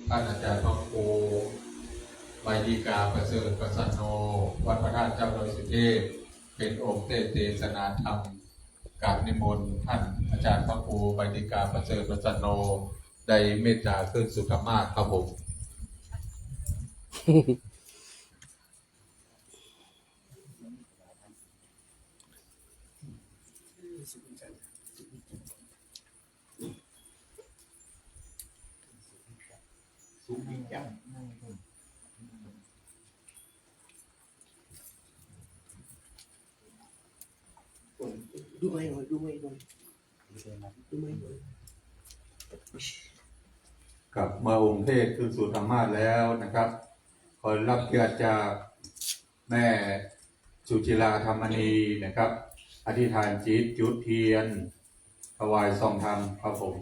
ท่านอาจารย์พระครูใบดีกาประเสริฐประสันโนวัดพระธาตุเจ้าดอยสุเทพเป็นองค์เทศนาธรรมกราบนิมนต์ท่านอาจารย์พระครูใบดีกาประเสริฐประสันโนได้เมตตาขึ้นสุขมากครับผมดูไม่หน่อยกับมาองค์เทศขึ้นสู่ธรรมาสแล้วนะครับขอรับเกียรติจากแม่สุจิลาธรรมณีนะครับอธิษฐานจิตจุดเทียนถวายซองธรรมครับผม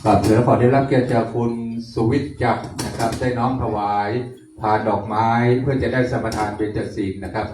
ครับเดี๋ยวขอได้รับเกียรติจากคุณสุวิทย์จักรนะครับได้น้อมถวายพานดอกไม้เพื่อจะได้สัมปทานเบญจศีลนะครับ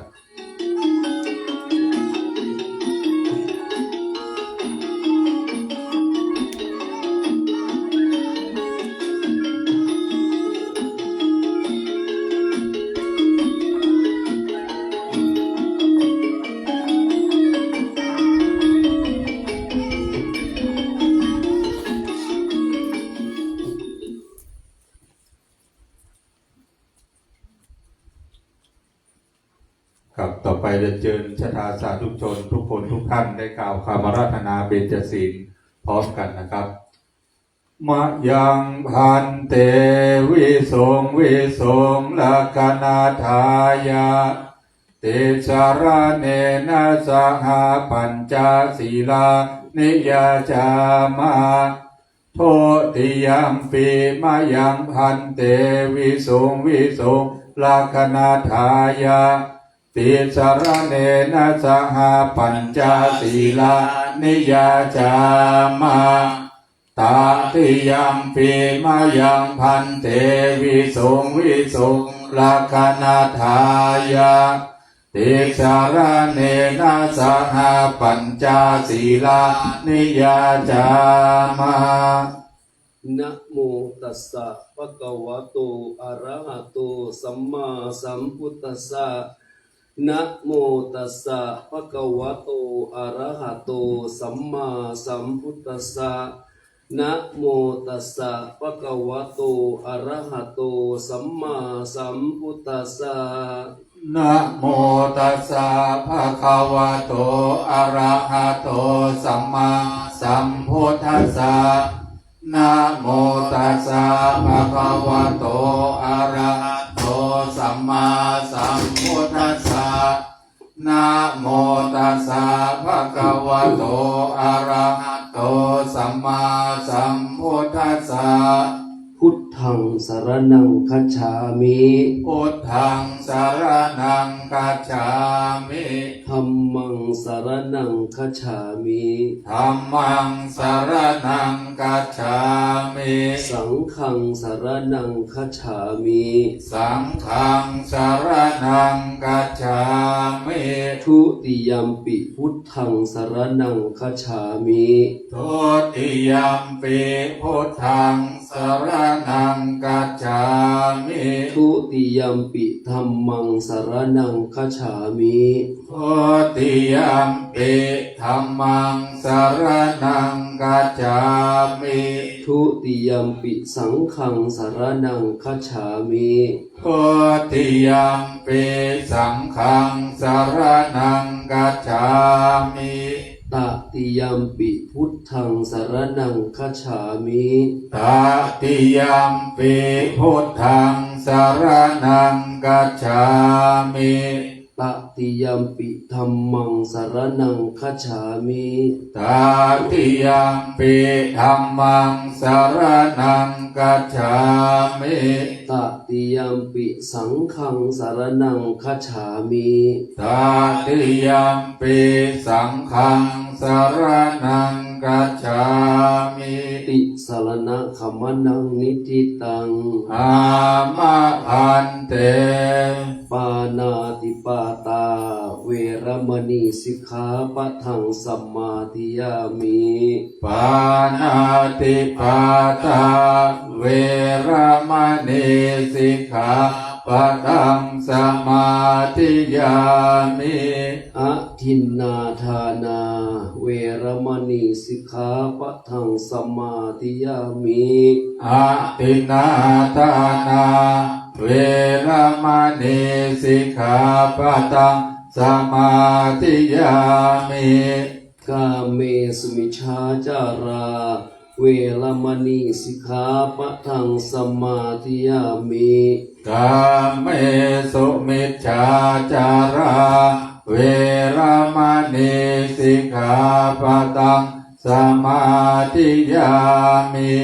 ครับต่อไปเรียนเชิญชะตาสาธุชนทุกคนทุกท่านได้กล่าวคำอาราธนาเบญจศีลพร้อมกันนะครับมะยังพันเตวิสงวิสงลักขณาทายะเตชะระเนนะสหปัญจศีลานิยาจามาโทติยัมปีมะยังพันเตวิสงวิสงลักขณาทายะติสรเนนะสหปัญจศีลานิยาจามาตาติยัมปีมายังพันเตวิสงวิสงลักขณาทายะติสรเนนะสหปัญจศีลานิยาจามานะโมตัสสะภะคะวะโตอะระหะโตสัมมาสัมพุทธัสสะนะโมตัสสะภะคะวะโตอะระหะโตสัมมาสัมพุทธัสสะนะโมตัสสะภะคะวะโตอะระหะโตสัมมาสัมพุทธัสสะนะโมตัสสะภะคะวะโตอะระหะโตสัมมาสัมพุทธัสสะนะโมตัสสะภะคะวะโตอะระหะโตสัมมาสัมพุทธัสสะนะโมตัสสะภะคะวะโตอะระหะโตสัมมาสัมพุทธัสสะพุทธังสรณังคัจฉามิพุทธังสรณังคัจฉามิธัมมังสรณังคัจฉามิธัมมังสรณังคัจฉามิสังฆังสรณังคัจฉามิสังฆังสรณังคัจฉามิทุติยัมปิพุทธังสรณังคัจฉามิทุติยัมปิพุทธังส สรณังกัจฉามิ ทุติยัมปิธัมมังสรณังคัจฉามิ โพธิยัมปิธัมมังสรณังกัจฉามิ ทุติยัมปิสังฆังสรณังคัจฉามิ โพธิยัมปิสังฆังสรณังกัจฉามิ ตติยัมปิพุทธังสรณังคัจฉามิ ตติยัมปิพุทธังสรณังกัจฉามิ ตติยัมปิธัมมังสรณังคัจฉามิ ตติยัมปิธัมมังสรณังกัจฉามิ ตติยัมปิสังฆังสรณังคัจฉามิ ตติยัมปิสังฆังสรณังกัจฉามิ ติสรณะขมนังนิทิตัง อามะพันเต ปานาติปาตาเวรมณีสิกขาปะทังสัมมาทิยามิ ปานาติปาตาเวรมณีสิกขาปะทังสมาธิยามิ อะทินนาทานาเวรมณีสิกขาปะทังสัมมาทิยามิ อะตินาทานาเวรมณีสิกขาปะทังสมาธิยามิ กาเมสุมิชาจาราเวรมณีสิกขาปะทังสัมมาทิยามิ กาเมสุมิจฉาจาราเวรมณีสิกขาปะทังสมาธิยามิ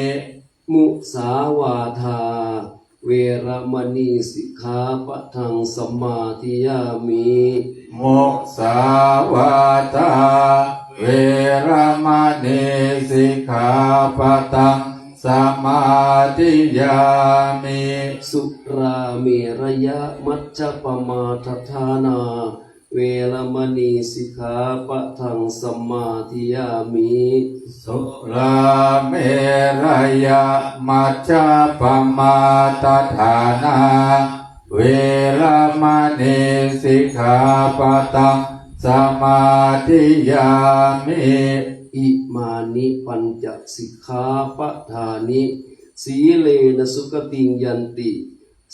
มุสาวาทาเวรมณีสิกขาปะทังสัมมาทิยามิ มุสาวาทาเวรมณีสิกขาปะทังสมาธิยามิ สุราเมรยะมัจจปมาทฐานาเวรมณีสิกขาปะทังสัมมาทิยามิ สุราเมรยะมัจจปมาตฐานาเวรมณีสิกขาปะทังสมาธิยามิ อิมานิปัญจสิกขาปะทานิสีเลนะสุขติงยันติ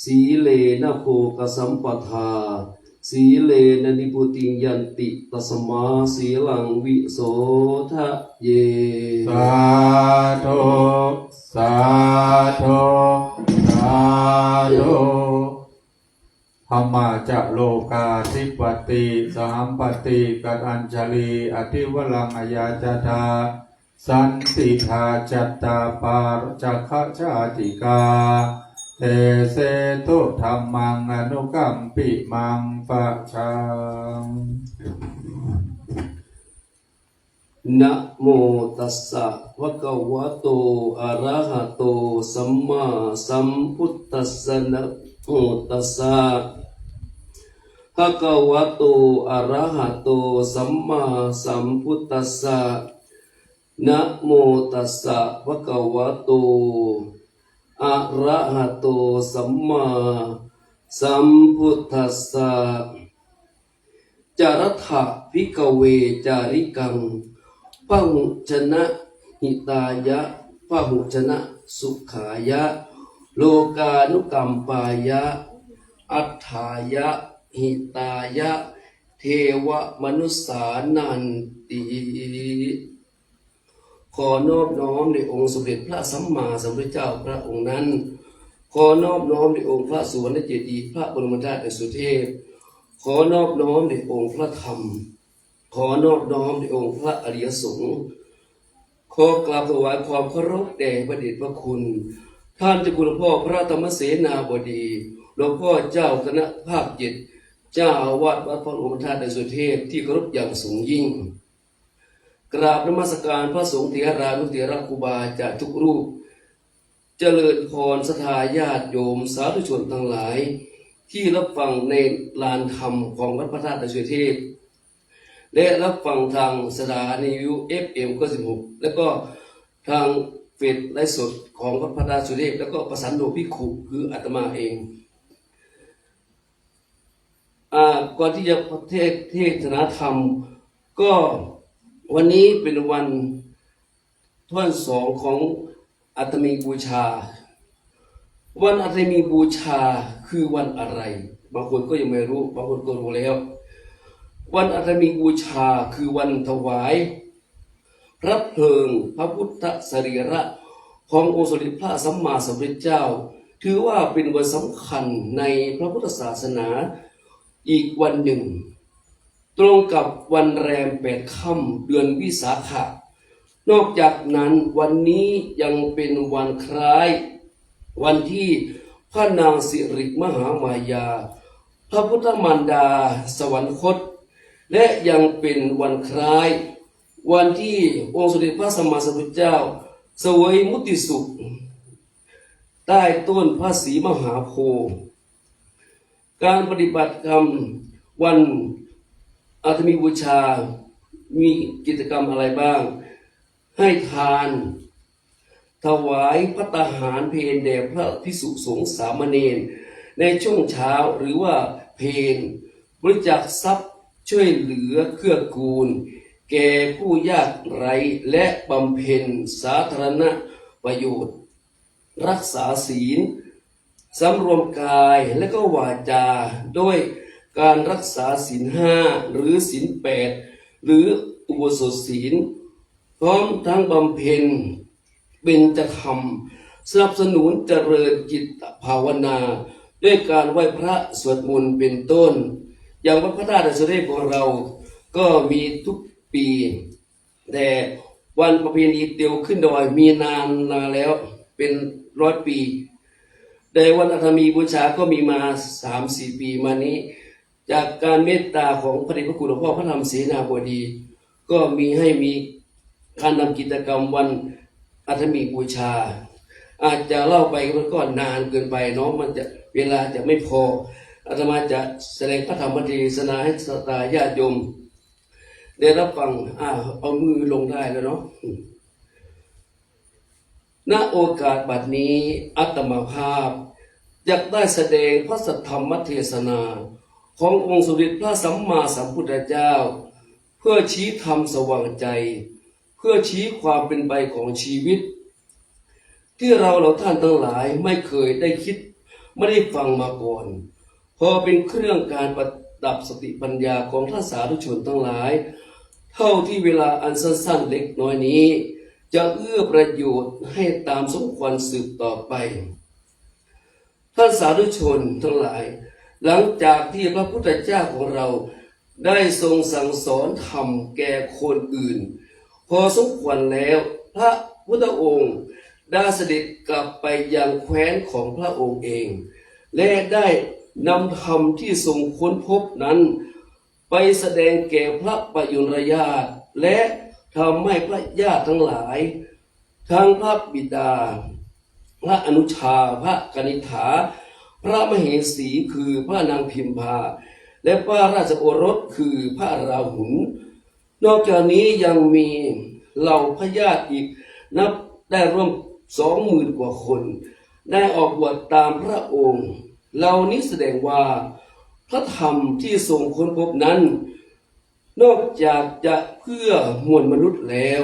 สีเลนะโภคสัมปทาสีเลนะนิพุติงยันติตัสมาสีลังวิโสทะเย สาธุสาธุสาธุธรรมาจะโลกาธิปติสหัมปติกัอัญชลีอธิวลังอายาจตาสันติทาจัตตาปาจักขชาติกาเตเสตุธรรมังอนุกัมปิมังปะชัง นะโมตัสสะภะคะวะโตอะระหะโตสัมมาสัมพุทธัสสะนะโมตัสสะภะคะวะโตอะระหะโตสัมมาสัมพุทธัสสะนะโมตัสสะภะคะวะโตอะระหะโตสัมมาสัมพุทธัสสะจารัตถะภิกขเวจาริกังพหุชนะหิตายะพหุชนะสุขายะโลกานุกัมปายะอัฏฐายะหิตายะเทวมนุสสานันติขอนอบน้อมในองค์สมเด็จพระสัมมาสัมพุทธเจ้าพระองค์นั้นขอนอบน้อมในองค์พระสุวรรณเจดีย์พระบรมธาตุอสุเทพขอนอบน้อมในองค์พระธรรมขอนอบน้อมในองค์พระอริยสงฆ์ขอกราบถวายความเคารพแด่พระเดชพระคุณท่านเจ้าคุณหลวงพ่อพระธรรมเสนาบดีหลวงพ่อเจ้าคณะภาค7เจ้าอาวาสวัดพระบรมธาตุอสุเทพที่เคารพอย่างสูงยิ่งกราบนมัสการพระสงฆ์เถรานุเถระครูบาอาจารย์ทุกรูปเจริญพรศรัทธาญาติโยมสาธุชนทั้งหลายที่รับฟังในลานธรรมของวัดพระธาตุอสุเทพและรับฟังทางสถานีวิทยุ FM 96แล้วก็ทางเฟ จไลฟ์สดของพระดาสุเทพแล้วก็ประสานโดภิกขุคืออาตมาเองก่อนที่จะเทศนาธรรมก็วันนี้เป็นวันท่วนสองของอัตมีบูชาวันอัตมีบูชาคือวันอะไรบางคนก็ยังไม่รู้บางคนก็รู้แล้ววันอัตมีบูชาคือวันถวายพระเพลิงพระพุทธสรีระขององค์สมเด็จพระสัมมาสัมพุทธเจ้าถือว่าเป็นวันสำคัญในพระพุทธศาสนาอีกวันหนึ่งตรงกับวันแรม8 ค่ำเดือนวิสาขะนอกจากนั้นวันนี้ยังเป็นวันคล้ายวันที่พระนางสิริมหามายาพระพุทธมารดาสวรรคตและยังเป็นวันคล้ายวันที่องค์สมเด็จพระสัมมาสัมพุทธเจ้าเสวยมุติสุขใต้ต้นพระศรีมหาโพธิ์การปฏิบัติธรรมวันอาตมีบูชามีกิจกรรมอะไรบ้างให้ทานถวายภัตตาหารเพลแด่พระภิกษุสงฆ์สามเณรในช่วงเช้าหรือว่าเพลบริจาคทรัพย์ช่วยเหลือเกื้อกูลแก่ผู้ยากไร้และบำเพ็ญสาธารณประโยชน์รักษาศีลสำรวมกายและก็วาจาด้วยการรักษาศีล 5หรือศีล 8หรืออุโบสถศีลพร้อมทั้งบำเพ็ญเบญจธรรมสนับสนุนเจริญจิตภาวนาด้วยการไหว้พระสวดมนต์เป็นต้นอย่างวัดพระธาตุดอยสุเทพของเราก็มีทุกปีแต่วันประเพณีเตียวขึ้นดอยมีนานแล้วเป็น100 ปีแต่วันอาตมีบูชาก็มีมา 3-4 ปีมานี้จากการเมตตาของพระเดชพระคุณหลวงพ่อพระธรรมเสนาบดีก็มีให้มีการนำกิจกรรมวันอาตมีบูชาอาจจะเล่าไปมันก็นานเกินไปเนาะมันจะเวลาจะไม่พออาตมาจะแสดงพระธรรมเทศนาให้ศรัทธาญาติโยมได้รับฟังเอามือลงได้แล้วเนาะณโอกาสบัดนี้อาตมาภาพอยากได้แสดงพระสัทธรรมเทศนาขององค์สมเด็จพระสัมมาสัมพุทธเจ้าเพื่อชี้ธรรมสว่างใจเพื่อชี้ความเป็นไปของชีวิตที่เราท่านทั้งหลายไม่เคยได้คิดไม่ได้ฟังมาก่อนพอเป็นเครื่องการประดับสติปัญญาของท่านสาธุชนทั้งหลายเท่าที่เวลาอันสั้นๆเล็กน้อยนี้จะเอื้อประโยชน์ให้ตามสมควรสืบต่อไปท่านสาธุชนทั้งหลายหลังจากที่พระพุทธเจ้าของเราได้ทรงสั่งสอนธรรมแก่คนอื่นพอสมควรแล้วพระพุทธองค์ได้เสด็จกลับไปยังแคว้นของพระองค์เองและได้นำธรรมที่ทรงค้นพบนั้นไปแสดงแก่พระปยุรญาติและทำให้พระญาติทั้งหลายทั้งพระบิดาพระอนุชาพระกนิษฐาพระมเหสีคือพระนางพิมพาและพระราชโอรสคือพระราหุลนอกจากนี้ยังมีเหล่าพระญาติอีกนับได้ร่วม 20,000 กว่าคนได้ออกบวชตามพระองค์เหล่านี้แสดงว่าพระธรรมที่ทรงค้นพบนั้นนอกจากจะเพื่อมวลมนุษย์แล้ว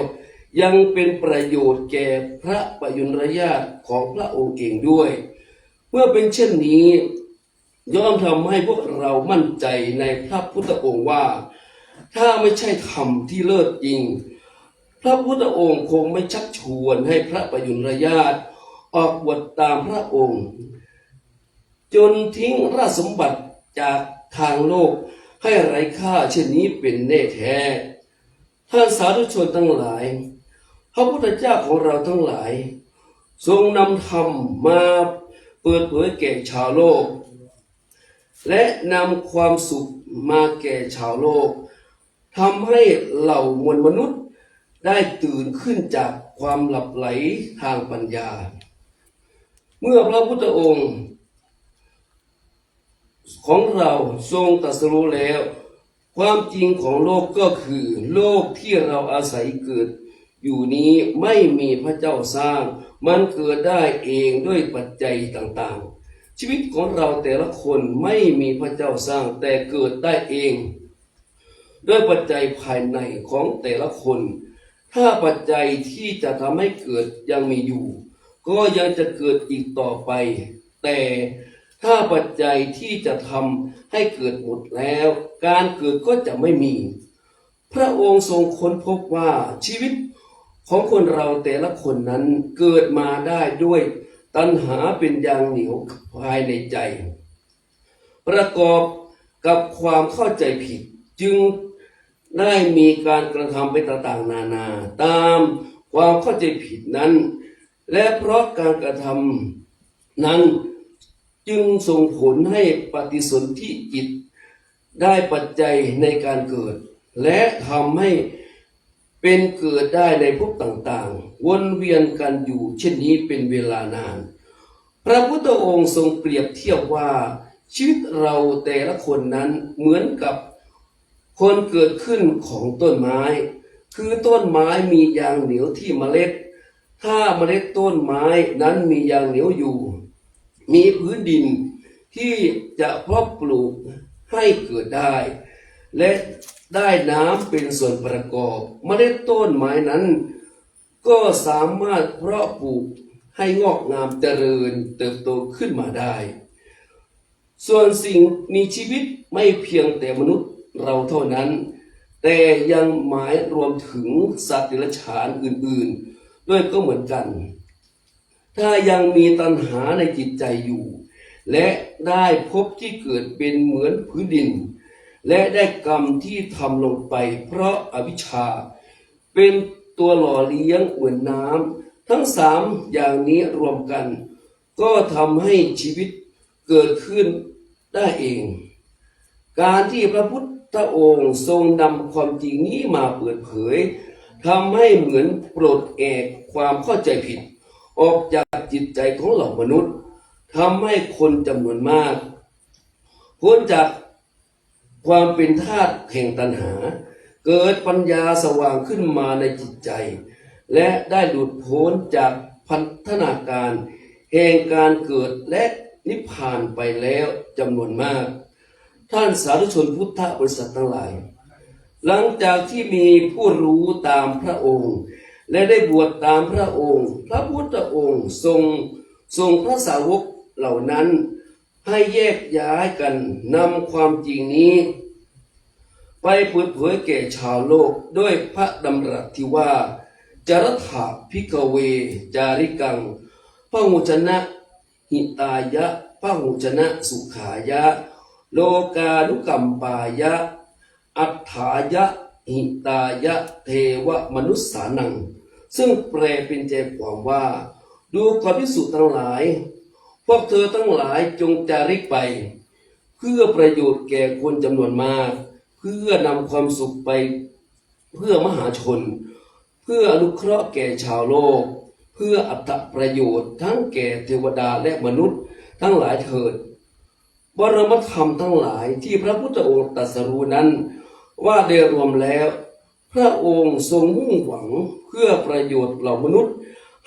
ยังเป็นประโยชน์แก่พระปยุรญาติของพระองค์เองด้วยเมื่อเป็นเช่นนี้ย่อมทำให้พวกเรามั่นใจในพระพุทธองค์ว่าถ้าไม่ใช่ธรรมที่เลิศจริงพระพุทธองค์คงไม่ชักชวนให้พระปยุรญาติออกบวชตามพระองค์จนทิ้งราชสมบัติจากทางโลกให้ไร้ค่าเช่นนี้เป็นแน่แท้ท่านสาธุชนทั้งหลายพระพุทธเจ้าของเราทั้งหลายทรงนำธรรมมาเปิดเผยแก่ชาวโลกและนำความสุขมาแก่ชาวโลกทำให้เหล่ามวลมนุษย์ได้ตื่นขึ้นจากความหลับไหลทางปัญญาเมื่อพระพุทธองค์ของเราทรงตรัสรู้แล้วความจริงของโลกก็คือโลกที่เราอาศัยเกิด อยู่นี้ไม่มีพระเจ้าสร้าง มันเกิดได้เองด้วยปัจจัยต่างๆชีวิตของเราแต่ละคนไม่มีพระเจ้าสร้างแต่เกิดได้เองด้วยปัจจัยภายในของแต่ละคนถ้าปัจจัยที่จะทำให้เกิดยังมีอยู่ก็ยังจะเกิดอีกต่อไปแต่ถ้าปัจจัยที่จะทำให้เกิดหมดแล้วการเกิดก็จะไม่มีพระองค์ทรงค้นพบว่าชีวิตของคนเราแต่ละคนนั้นเกิดมาได้ด้วยตัณหาเป็นยางเหนียวภายในใจประกอบกับความเข้าใจผิดจึงได้มีการกระทำไปต่างๆนานาตามความเข้าใจผิดนั้นและเพราะการกระทำนั้นจึงส่งผลให้ปฏิสนธิจิตได้ปัจจัยในการเกิดและทำให้เป็นเกิดได้ในภพต่างๆวนเวียนกันอยู่เช่นนี้เป็นเวลานานพระพุทธองค์ทรงเปรียบเทียบว่าชีวิตเราแต่ละคนนั้นเหมือนกับคนเกิดขึ้นของต้นไม้คือต้นไม้มียางเหนียวที่เมล็ดถ้าเมล็ดต้นไม้นั้นมียางเหนียวอยู่มีพื้นดินที่จะเพาะปลูกให้เกิดได้และได้น้ำเป็นส่วนประกอบเมล็ดต้นไม้นั้นก็สามารถเพาะปลูกให้งอกงามเจริญเติบโตขึ้นมาได้ส่วนสิ่งมีชีวิตไม่เพียงแต่มนุษย์เราเท่านั้นแต่ยังหมายรวมถึงสัตว์เดรัจฉานอื่นๆด้วยก็เหมือนกันถ้ายังมีตัณหาในจิตใจอยู่และได้พบที่เกิดเป็นเหมือนพื้นดินและได้กรรมที่ทำลงไปเพราะอวิชชาเป็นตัวหล่อเลี้ยงเหมือนน้ำทั้งสามอย่างนี้รวมกันก็ทำให้ชีวิตเกิดขึ้นได้เองการที่พระพุทธองค์ทรงนำความจริงนี้มาเปิดเผยทำให้เหมือนปลดแอกความเข้าใจผิดออกจากจิตใจของเหล่ามนุษย์ทำให้คนจำนวนมากพ้นจากความเป็นทาสแห่งตัณหาเกิดปัญญาสว่างขึ้นมาในจิตใจและได้หลุดพ้นจากพันธนาการแห่งการเกิดและนิพพานไปแล้วจำนวนมากท่านสาธุชนพุทธบริษัททั้งหลายหลังจากที่มีผู้รู้ตามพระองค์และได้บวชตามพระองค์พระพุทธองค์ทรงพระสาวกเหล่านั้นให้แยกย้ายกันนำความจริงนี้ไปเปิดเผยแก่ชาวโลกด้วยพระดำรัสที่ว่าจรัตถะภิกขเวจาริกังพหุชนะหิตายะพหุชนะสุขายะโลกานุกัมปายะอัฏฐายะหิตายะเทวมนุสสานังซึ่งแปลเป็นใจความว่าดูก่อนภิกษุทั้งหลายพวกเธอทั้งหลายจงจาริกไปเพื่อประโยชน์แก่คนจำนวนมากเพื่อนำความสุขไปเพื่อมหาชนเพื่ออนุเคราะห์แก่ชาวโลกเพื่ออัตประโยชน์ทั้งแก่เทวดาและมนุษย์ทั้งหลายเถิดบรมธรรมทั้งหลายที่พระพุทธองค์ตรัสรู้นั้นว่าได้รวมแล้วพระองค์ทรงมุ่งหวังเพื่อประโยชน์เหล่ามนุษย์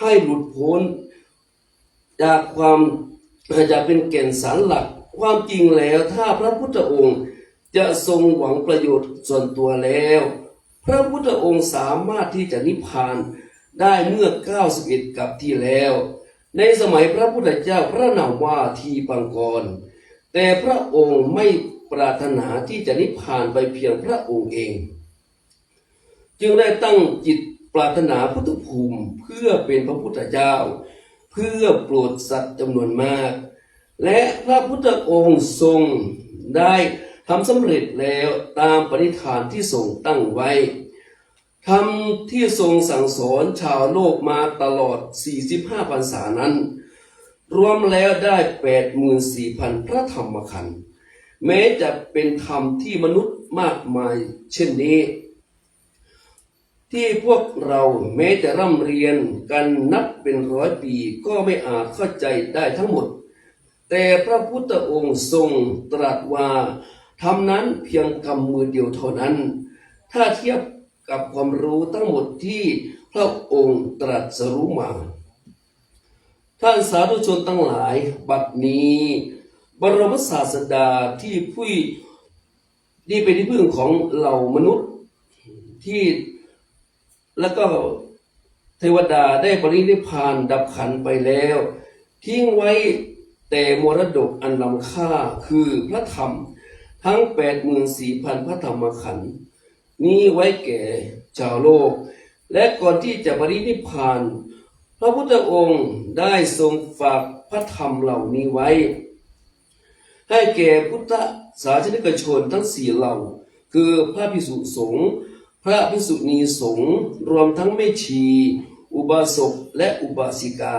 ให้หลุดพ้นจากจะเป็นแก่นสารหลักความจริงแล้วถ้าพระพุทธองค์จะทรงหวังประโยชน์ส่วนตัวแล้วพระพุทธองค์สามารถที่จะนิพพานได้เมื่อ91กับที่แล้วในสมัยพระพุทธเจ้าพระนามว่าทีปังกรแต่พระองค์ไม่ปรารถนาที่จะนิพพานไปเพียงพระองค์เองจึงได้ตั้งจิตปรารถนาพุทธภูมิเพื่อเป็นพระพุทธเจ้าเพื่อโปรดสัตว์จำนวนมากและพระพุทธองค์ทรงได้ทำสำเร็จแล้วตามปณิธานที่ทรงตั้งไว้ธรรมที่ทรงสั่งสอนชาวโลกมาตลอด45พรรษานั้นรวมแล้วได้ 84,000 พระธรรมขันธ์แม้จะเป็นธรรมที่มนุษย์มากมายเช่นนี้ที่พวกเราแม้จะร่ำเรียนกันนับเป็น100 ปีก็ไม่อาจเข้าใจได้ทั้งหมดแต่พระพุทธองค์ทรงตรัสว่าธรรมนั้นเพียงกำมือเดียวเท่านั้นถ้าเทียบกับความรู้ทั้งหมดที่ พระองค์ตรัสรู้มาท่านสาธุชนทั้งหลายบัดนี้บรมศาสดาที่เป็นที่พึ่งของเหล่ามนุษย์ที่แล้วก็เทวดาได้ปรินิพพานดับขันธ์ไปแล้วทิ้งไว้แต่มรดกอันล้ำค่าคือพระธรรมทั้ง 84,000 พระธรรมขันธ์นี้ไว้แก่ชาวโลกและก่อนที่จะปรินิพพานพระพุทธองค์ได้ทรงฝากพระธรรมเหล่านี้ไว้ให้แก่พุทธศาสนิกชนทั้ง4เหล่าคือพระภิกษุสงฆ์พระภิกษุณีสงฆ์รวมทั้งแม่ชีอุบาสกและอุบาสิกา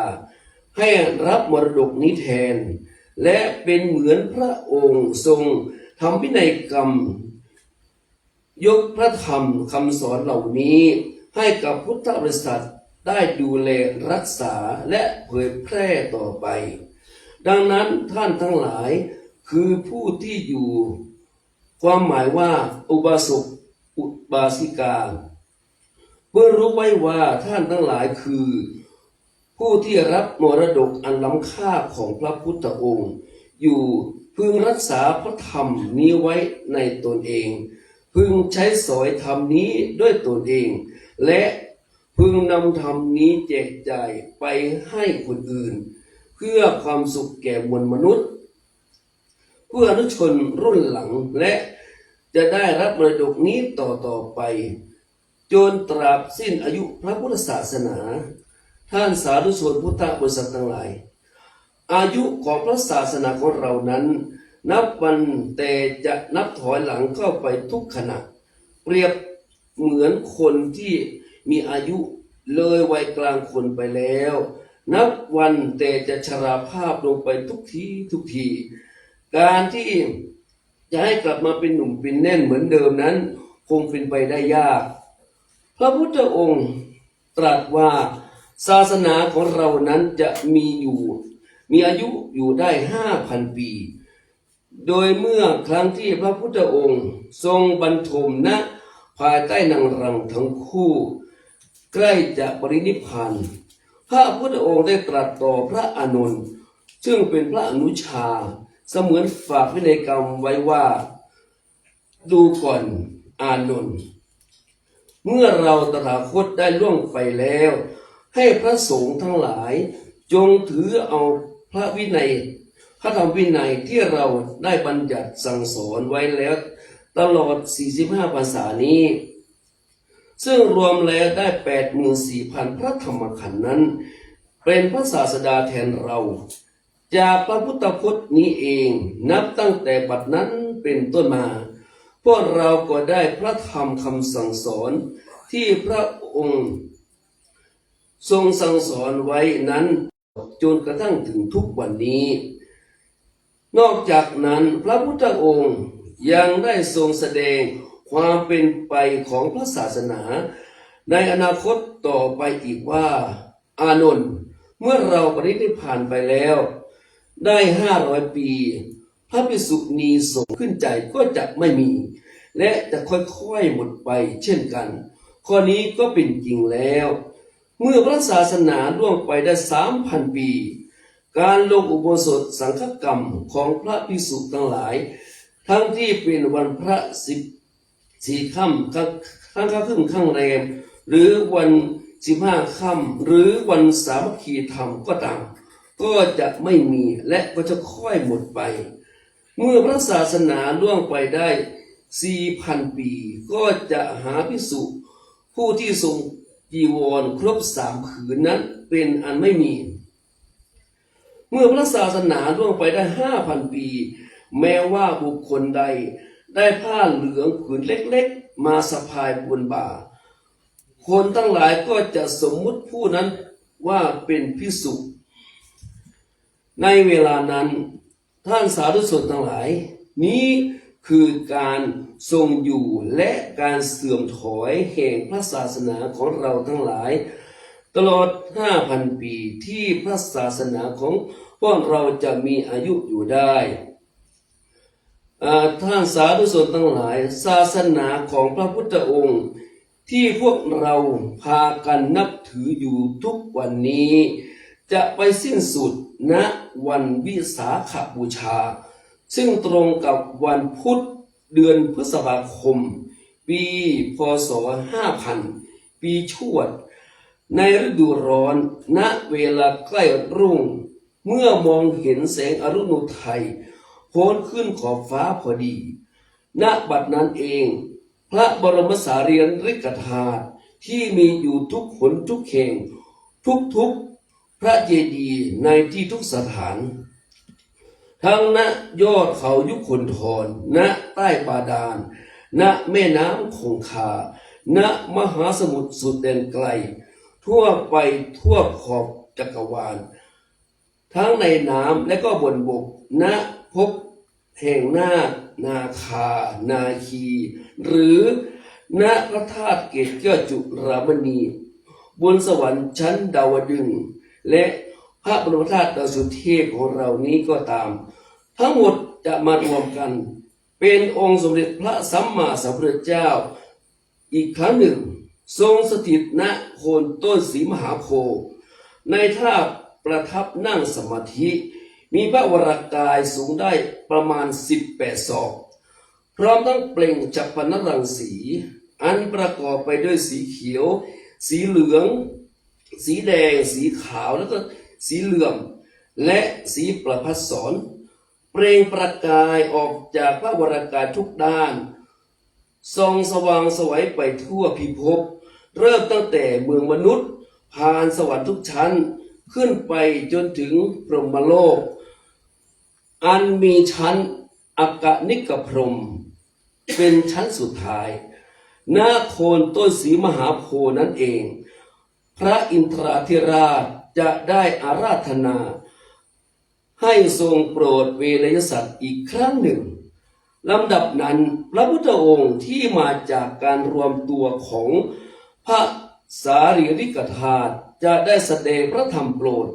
ให้รับมรดกนี้แทนและเป็นเหมือนพระองค์ทรงทำพินัยกรรมยกพระธรรมคำสอนเหล่านี้ให้กับพุทธบริษัทได้ดูแลรักษาและเผยแพร่ต่อไปดังนั้นท่านทั้งหลายคือผู้ที่อยู่ความหมายว่าอุบาสกอุบาสิกาเมื่อรู้ไว้ว่าท่านทั้งหลายคือผู้ที่รับมรดกอันล้ำค่าของพระพุทธองค์อยู่พึงรักษาพระธรรมนี้ไว้ในตนเองพึงใช้สอยธรรมนี้ด้วยตนเองและพึงนำธรรมนี้แจกจ่ายไปให้คนอื่นเพื่อความสุขแก่มวลมนุษย์เพื่ออนุชนรุ่นหลังและจะได้รับมรดกนี้ต่อไปจนตราบสิ้นอายุพระพุทธศาสนาท่านสาธุชนพุทธบริษัททั้งหลายอายุของพระศาสนาของเรานั้นนับวันแต่จะนับถอยหลังเข้าไปทุกขณะเปรียบเหมือนคนที่มีอายุเลยวัยกลางคนไปแล้วนับวันแต่จะชราภาพลงไปทุกทีการที่จะให้กลับมาเป็นหนุ่มเป็นแน่นเหมือนเดิมนั้นคงเป็นไปได้ยากพระพุทธองค์ตรัสว่าศาสนาของเรานั้นจะมีอายุอยู่ได้ 5,000 ปีโดยเมื่อครั้งที่พระพุทธองค์ทรงบรรทมณภายใต้นางรังทั้งคู่ใกล้จะปรินิพพานพระพุทธองค์ได้ตรัสต่อพระอานนท์ซึ่งเป็นพระอนุชาเสมือนฝากพินัยกรรมไว้ว่าดูก่อนอานนท์เมื่อเราตถาคตได้ล่วงไปแล้วให้พระสงฆ์ทั้งหลายจงถือเอาพระวินัยพระธรรมวินัยที่เราได้บัญญัติสั่งสอนไว้แล้วตลอด45 พรรษานี้ซึ่งรวมแล้วได้ 84,000 พระธรรมขันธ์นั้นเป็นพระศาสดาแทนเราจากพระพุทธพจน์นี้เองนับตั้งแต่บัดนั้นเป็นต้นมาพวกเราก็ได้พระธรรมคำสั่งสอนที่พระองค์ทรงสั่งสอนไว้นั้นจนกระทั่งถึงทุกวันนี้นอกจากนั้นพระพุทธองค์ยังได้ทรงแสดงความเป็นไปของพระศาสนาในอนาคตต่อไปอีกว่าอานนท์เมื่อเราปรินิพพานไปแล้วได้500 ปีพระภิกษุณีสงฆ์ขึ้นใจก็จะไม่มีและจะค่อยๆหมดไปเช่นกันข้อนี้ก็เป็นจริงแล้วเมื่อพระศาสนาล่วงไปได้ 3,000 ปีการลงอุโบสถสังฆกรรมของพระภิกษุทั้งหลายทั้งที่เป็นวันพระ14 ค่ำข้างครึ่งข้างแรมหรือวัน15 ค่ำหรือวันสามัคคีธรรมก็ตามก็จะไม่มีและก็จะค่อยหมดไปเมื่อพระศาสนาล่วงไปได้ 4,000 ปีก็จะหาภิกษุผู้ที่ทรงจีวรครบ3 ผืนนั้นเป็นอันไม่มีเมื่อพระศาสนาล่วงไปได้ 5,000 ปีแม้ว่าบุคคลใดได้ผ้าเหลืองผืนเล็กๆมาสะพายบนบ่าคนทั้งหลายก็จะสมมุติผู้นั้นว่าเป็นภิกษุในเวลานั้นท่านสาธุชนทั้งหลายนี้คือการทรงอยู่และการเสื่อมถอยแห่งพระศาสนาของเราทั้งหลายตลอด 5,000 ปีที่พระศาสนาของพวกเราจะมีอายุอยู่ได้ท่านสาธุชนทั้งหลายศาสนาของพระพุทธองค์ ที่พวกเราพากันนับถืออยู่ทุกวันนี้ จะไปสิ้นสุดณวันวิสาขบูชา ซึ่งตรงกับวันพุธเดือนพฤษภาคม ปีพ.ศ. 5000 ปีชวด ในฤดูร้อนณเวลาใกล้รุ่ง เมื่อมองเห็นแสงอรุณุทัยโพ้นขึ้นขอบฟ้าพอดี ณ บัดนั้นเอง พระบรมสารีริกธาตุที่มีอยู่ทุกหนทุกแห่งทุกพระเจดีย์ในที่ทุกสถาน ทั้งณยอดเขายุคลธรณใต้บาดาลณแม่น้ำคงคาณมหาสมุทรสุดแดนไกล ทั่วไปทั่วขอบจักรวาล ทั้งในน้ำและก็บนบกณภพแห่งนาคานาคี หรือณพระธาตุเกศแก้วจุฬามณีบนสวรรค์ชั้นดาวดึงส์และพระบรมธาตุดาวสุเทพของเรานี้ก็ตาม ทั้งหมดจะมารวมกันเป็นองค์สมเด็จพระสัมมาสัมพุทธเจ้าอีกครั้งหนึ่ง ทรงสถิตณโคนต้นศรีมหาโพธิ์ในท่าประทับนั่งสมาธิมีพระวรากายสูงได้ประมาณ18 ศอกพร้อมทั้งเปล่งจักรนรังสีอันประกอบไปด้วยสีเขียวสีเหลืองสีแดงสีขาวแล้วก็สีเหลืองและสีประภัสสรเปล่งประกายออกจากพระวรากายทุกด้านส่องสว่างไสวไปทั่วพิภพเริ่มตั้งแต่เมืองมนุษย์ผ่านสวรรค์ทุกชั้นขึ้นไปจนถึงพรหมโลกอันมีชั้นอกนิกพรหมเป็นชั้นสุดท้ายณโคนต้นศรีมหาโพธิ์นั้นเองพระอินทราธิราชจะได้อาราธนาให้ทรงโปรดเวรยสัตว์อีกครั้งหนึ่งลำดับนั้นพระพุทธองค์ที่มาจากการรวมตัวของพระสารีริกธาตุจะได้แสดงพระธรรมโปรด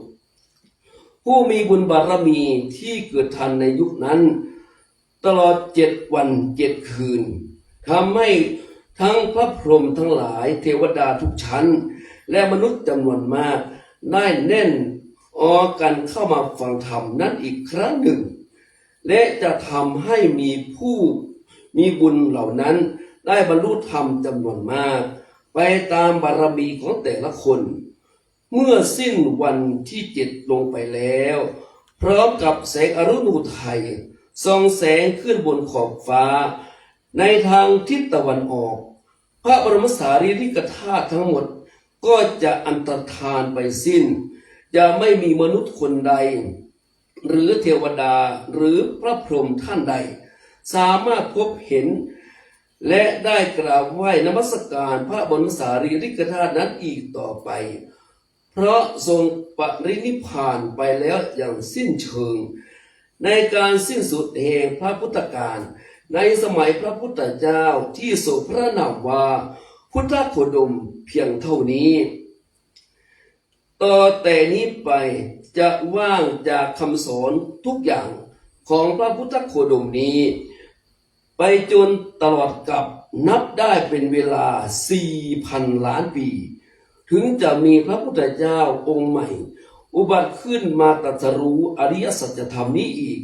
ผู้มีบุญบารมีที่เกิดทันในยุคนั้นตลอด7 วัน 7 คืนทำให้ทั้งพระพรหมทั้งหลายเทวดาทุกชั้นและมนุษย์จำนวนมากได้แน่นออกันเข้ามาฟังธรรมนั้นอีกครั้งหนึ่งและจะทำให้มีผู้มีบุญเหล่านั้นได้บรรลุธรรมจำนวนมากไปตามบารมีของแต่ละคนเมื่อสิ้นวันที่7ลงไปแล้วพร้อมกับแสงอรุณุทัยส่องแสงขึ้นบนขอบฟ้าในทางทิศตะวันออกพระบรมสารีริกธาตุทั้งหมดก็จะอันตรธานไปสิ้นจะไม่มีมนุษย์คนใดหรือเทวดาหรือพระพรหมท่านใดสามารถพบเห็นและได้กราบไหว้นมัสการพระบรมสารีริกธาตุนั้นอีกต่อไปเพราะทรงปรินิพพานไปแล้วอย่างสิ้นเชิงในการสิ้นสุดแห่งพระพุทธกาลในสมัยพระพุทธเจ้าที่ทรงพระนามว่าพุทธโคดมเพียงเท่านี้ต่อแต่นี้ไปจะว่างจากคำสอนทุกอย่างของพระพุทธโคดมนี้ไปจนตลอดกับนับได้เป็นเวลา 4,000 ล้านปีถึงจะมีพระพุทธเจ้าองค์ใหม่อุบัติขึ้นมาตรัสรู้อริยสัจธรรมนี้อีก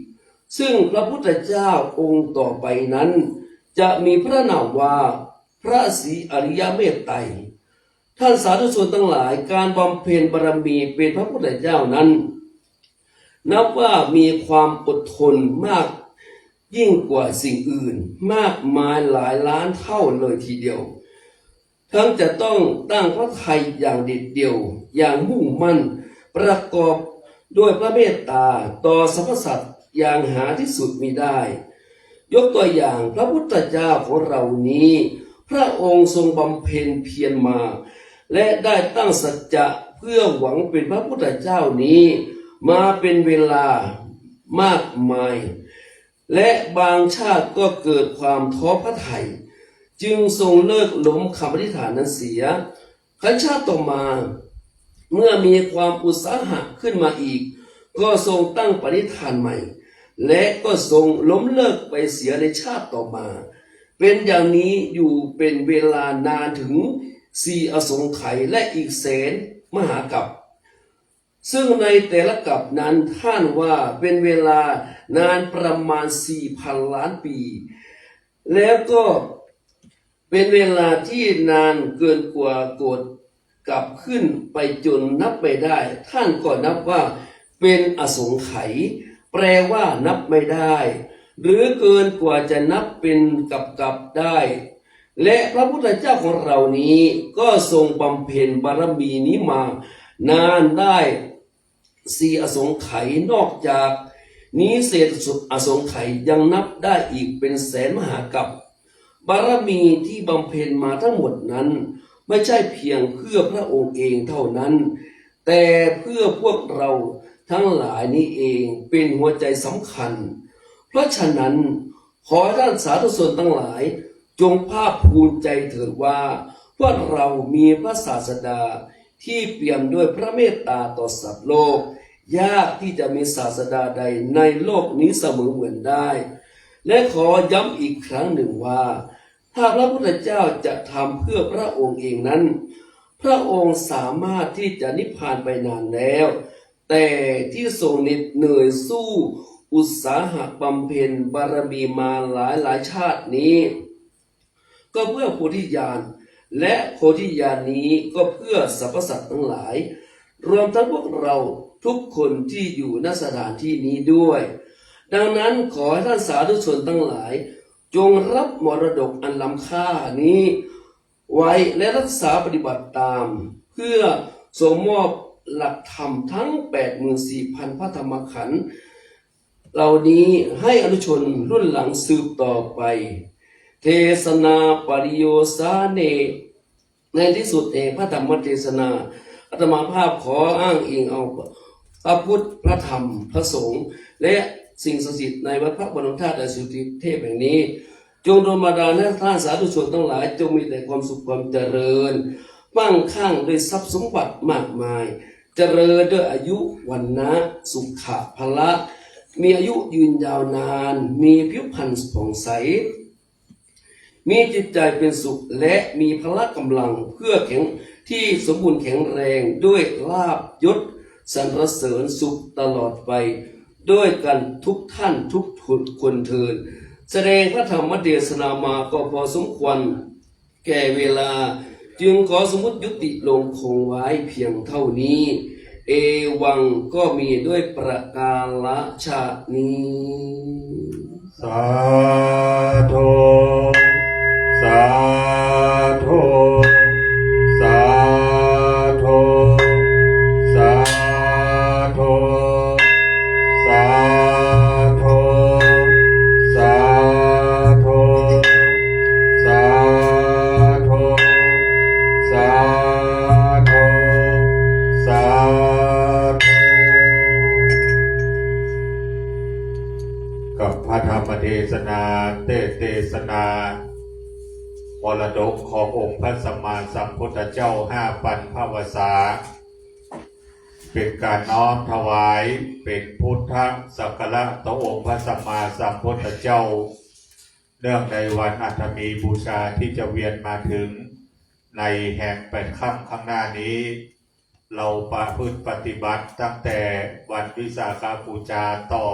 ซึ่งพระพุทธเจ้าองค์ต่อไปนั้นจะมีพระนามว่าพระศรีอริยเมตไตรท่านสาธุชนทั้งหลายการบำเพ็ญบารมีเป็นพระพุทธเจ้านั้นนับว่ามีความอดทนมากยิ่งกว่าสิ่งอื่นมากมายหลายล้านเท่าเลยทีเดียวทั้งจะต้องตั้งพระทัยอย่างเด็ดเดี่ยวอย่างมุ่งมั่นประกอบด้วยพระเมตตาต่อสรรพสัตว์อย่างหาที่สุดมิได้ยกตัวอย่างพระพุทธเจ้าของเรานี้พระองค์ทรงบำเพ็ญเพียรมาและได้ตั้งสัจจะเพื่อหวังเป็นพระพุทธเจ้านี้มาเป็นเวลามากมายและบางชาติก็เกิดความท้อพระทัยจึงทรงเลิกล้มคำอธิษฐานนั้นเสียครั้นชาติต่อมาเมื่อมีความอุตสาหะขึ้นมาอีกก็ทรงตั้งปณิธานใหม่และก็ทรงล้มเลิกไปเสียในชาติต่อมา เป็นอย่างนี้อยู่เป็นเวลานานถึง4อสงไขยและอีกแสนมหากัปซึ่งในแต่ละกัปนั้นท่านว่าเป็นเวลานานประมาณ 4,000 ล้านปี แล้วก็เป็นเวลาที่นานเกินกว่ากฎกลับขึ้นไปจนนับไม่ได้ ท่านก็นับว่าเป็นอสงไขยแปลว่านับไม่ได้ หรือเกินกว่าจะนับเป็นกับได้ และพระพุทธเจ้าของเรานี้ก็ทรงบำเพ็ญบารมีนี้มานานได้4อสงไขยนอกจากนี้เศษอสงไขยยังนับได้อีกเป็นแสนมหากัปบารมีที่บำเพ็ญมาทั้งหมดนั้นไม่ใช่เพียงเพื่อพระองค์เองเท่านั้น แต่เพื่อพวกเราทั้งหลายนี้เองเป็นหัวใจสำคัญเพราะฉะนั้นขอท่านสาธุชนทั้งหลายจงภาคภูมิใจเถิดว่าพวกเรามีพระศาสดาที่เปี่ยมด้วยพระเมตตาต่อสัตว์โลกยากที่จะมีศาสดาใดในโลกนี้เสมอเหมือนได้และขอย้ำอีกครั้งหนึ่งว่าถ้าพระพุทธเจ้าจะทำเพื่อพระองค์เองนั้นพระองค์สามารถที่จะนิพพานไปนานแล้วแต่ที่ทรงเหนื่อยสู้อุตสาหะบำเพ็ญบารมีมาหลายชาตินี้ก็เพื่อโพธิญาณและโพธิญาณนี้ก็เพื่อสรรพสัตว์ทั้งหลายรวมทั้งพวกเราทุกคนที่อยู่ณสถานที่นี้ด้วยดังนั้นขอให้ท่านสาธุชนทั้งหลายจงรับมรดกอันล้ำค่านี้ไว้และรักษาปฏิบัติตามเพื่อส่งมอบหลักธรรมทั้ง 84,000 พระธรรมขันธ์เหล่านี้ให้อนุชนรุ่นหลังสืบต่อไปเทศนาปริโยสาเนในที่สุดเองพระธรรมเทศนาอาตมาภาพขออ้างอิงเอาพระพุทธพระธรรมพระสงฆ์และสิ่งศักดิ์สิทธิ์ในวัดพระบรมธาตุสุทธิเทพแห่งนี้จงโดนบันดาลให้ท่านสาธุชนทั้งหลายจงมีแต่ความสุขความเจริญมั่งคั่งด้วยทรัพย์สมบัติมากมายเจริญด้วยอายุวันนะสุขะพละมีอายุยืนยาวนานมีผิวพรรณผ่องใสมีจิตใจเป็นสุขและมีพละกำลังเพื่อแข็งที่สมบูรณ์แข็งแรงด้วยลาภยศสรรเสริญสุขตลอดไปด้วยกันทุกท่านทุกคนเทินแสดงพระธรรมเทศนามาก็พอสมควรแก่เวลาจึงขอสมมุติยุติลงคงไว้เพียงเท่านี้เอวังก็มีด้วยประกาศนี้ สาธุสาธุสาธุสาธุสาธุสาธุสาธุสาธุสาธุกับพระธรรมเทศนาเทศนามรดกขององค์พระสัมมาสัมพุทธเจ้า5,000 พระวรรษาเป็นการน้อมถวายเป็นพุทธสักการะต่อองค์พระสัมมาสัมพุทธเจ้าเนื่องในวันอัฐมีบูชาที่จะเวียนมาถึงในแห่ง8 ค่ำข้างหน้านี้เราประพฤติปฏิบัติตั้งแต่วันวิสาขบูชาต่อ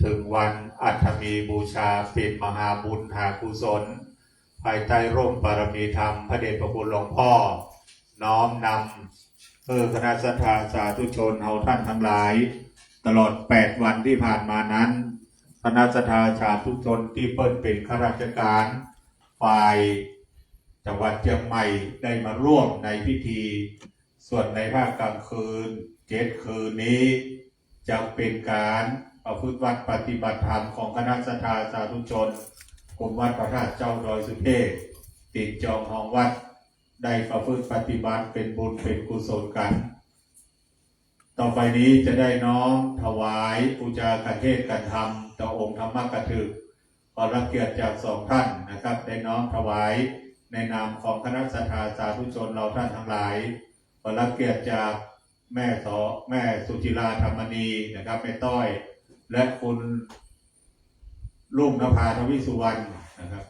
ถึงวันอัฐมีบูชาเป็นมหาบุญหากุศลภายใต้ร่มบารมีธรรมพระเดชพระคุณหลวงพ่อน้อมนำคณะศรัทธาสาธุชนเฮาท่านทั้งหลายตลอด8 วันที่ผ่านมานั้นคณะศรัทธาสาธุชนที่เปิ้นเป็นข้าราชการฝ่ายจังหวัดเชียงใหม่ได้มาร่วมในพิธีส่วนในภาคกลางคืน7 คืนนี้จะเป็นการประพฤติวัดปฏิบัติธรรมของคณะศรัทธาสาธุชนกรมวัดพระธาตุเจ้าดอยสุเทพติดจองห้องวัดได้ประพฤติปฏิบัติเป็นบุญเป็นกุศลกันต่อไปนี้จะได้น้อมถวายบูชาการเทศน์การธรรมต่อองค์ธรรมกถึกขอรับเกียรติจาก2 ท่านนะครับได้น้อมถวายในนามของคณะศรัทธาสาธุชนเราท่านทั้งหลายขอรับเกียรติจากแม่สุจิราธรรมณีนะครับแม่ต้อยและคุณลุ่มนภาทวิสุวรรณนะครับ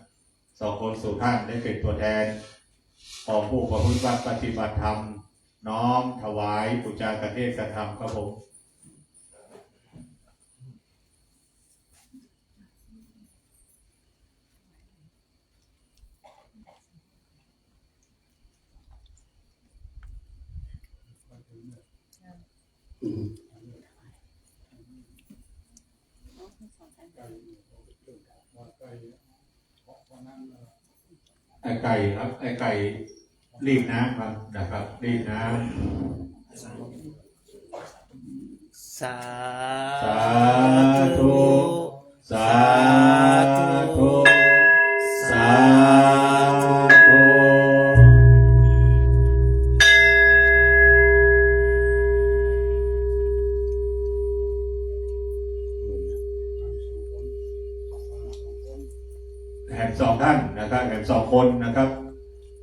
2 คนสู่ท่านได้เป็นตัวแทนของผู้ประพฤติปฏิบัติธรรมน้อมถวายปุจจากเทศกธรรมครับผมไอ้ไก่ครับไอ้ไก่รีบน้ำครับนะครับรีบน้ำสา สาธุสาธุสาธุแห่ง2 ท่านนะครับแห่ง2 คนนะครับ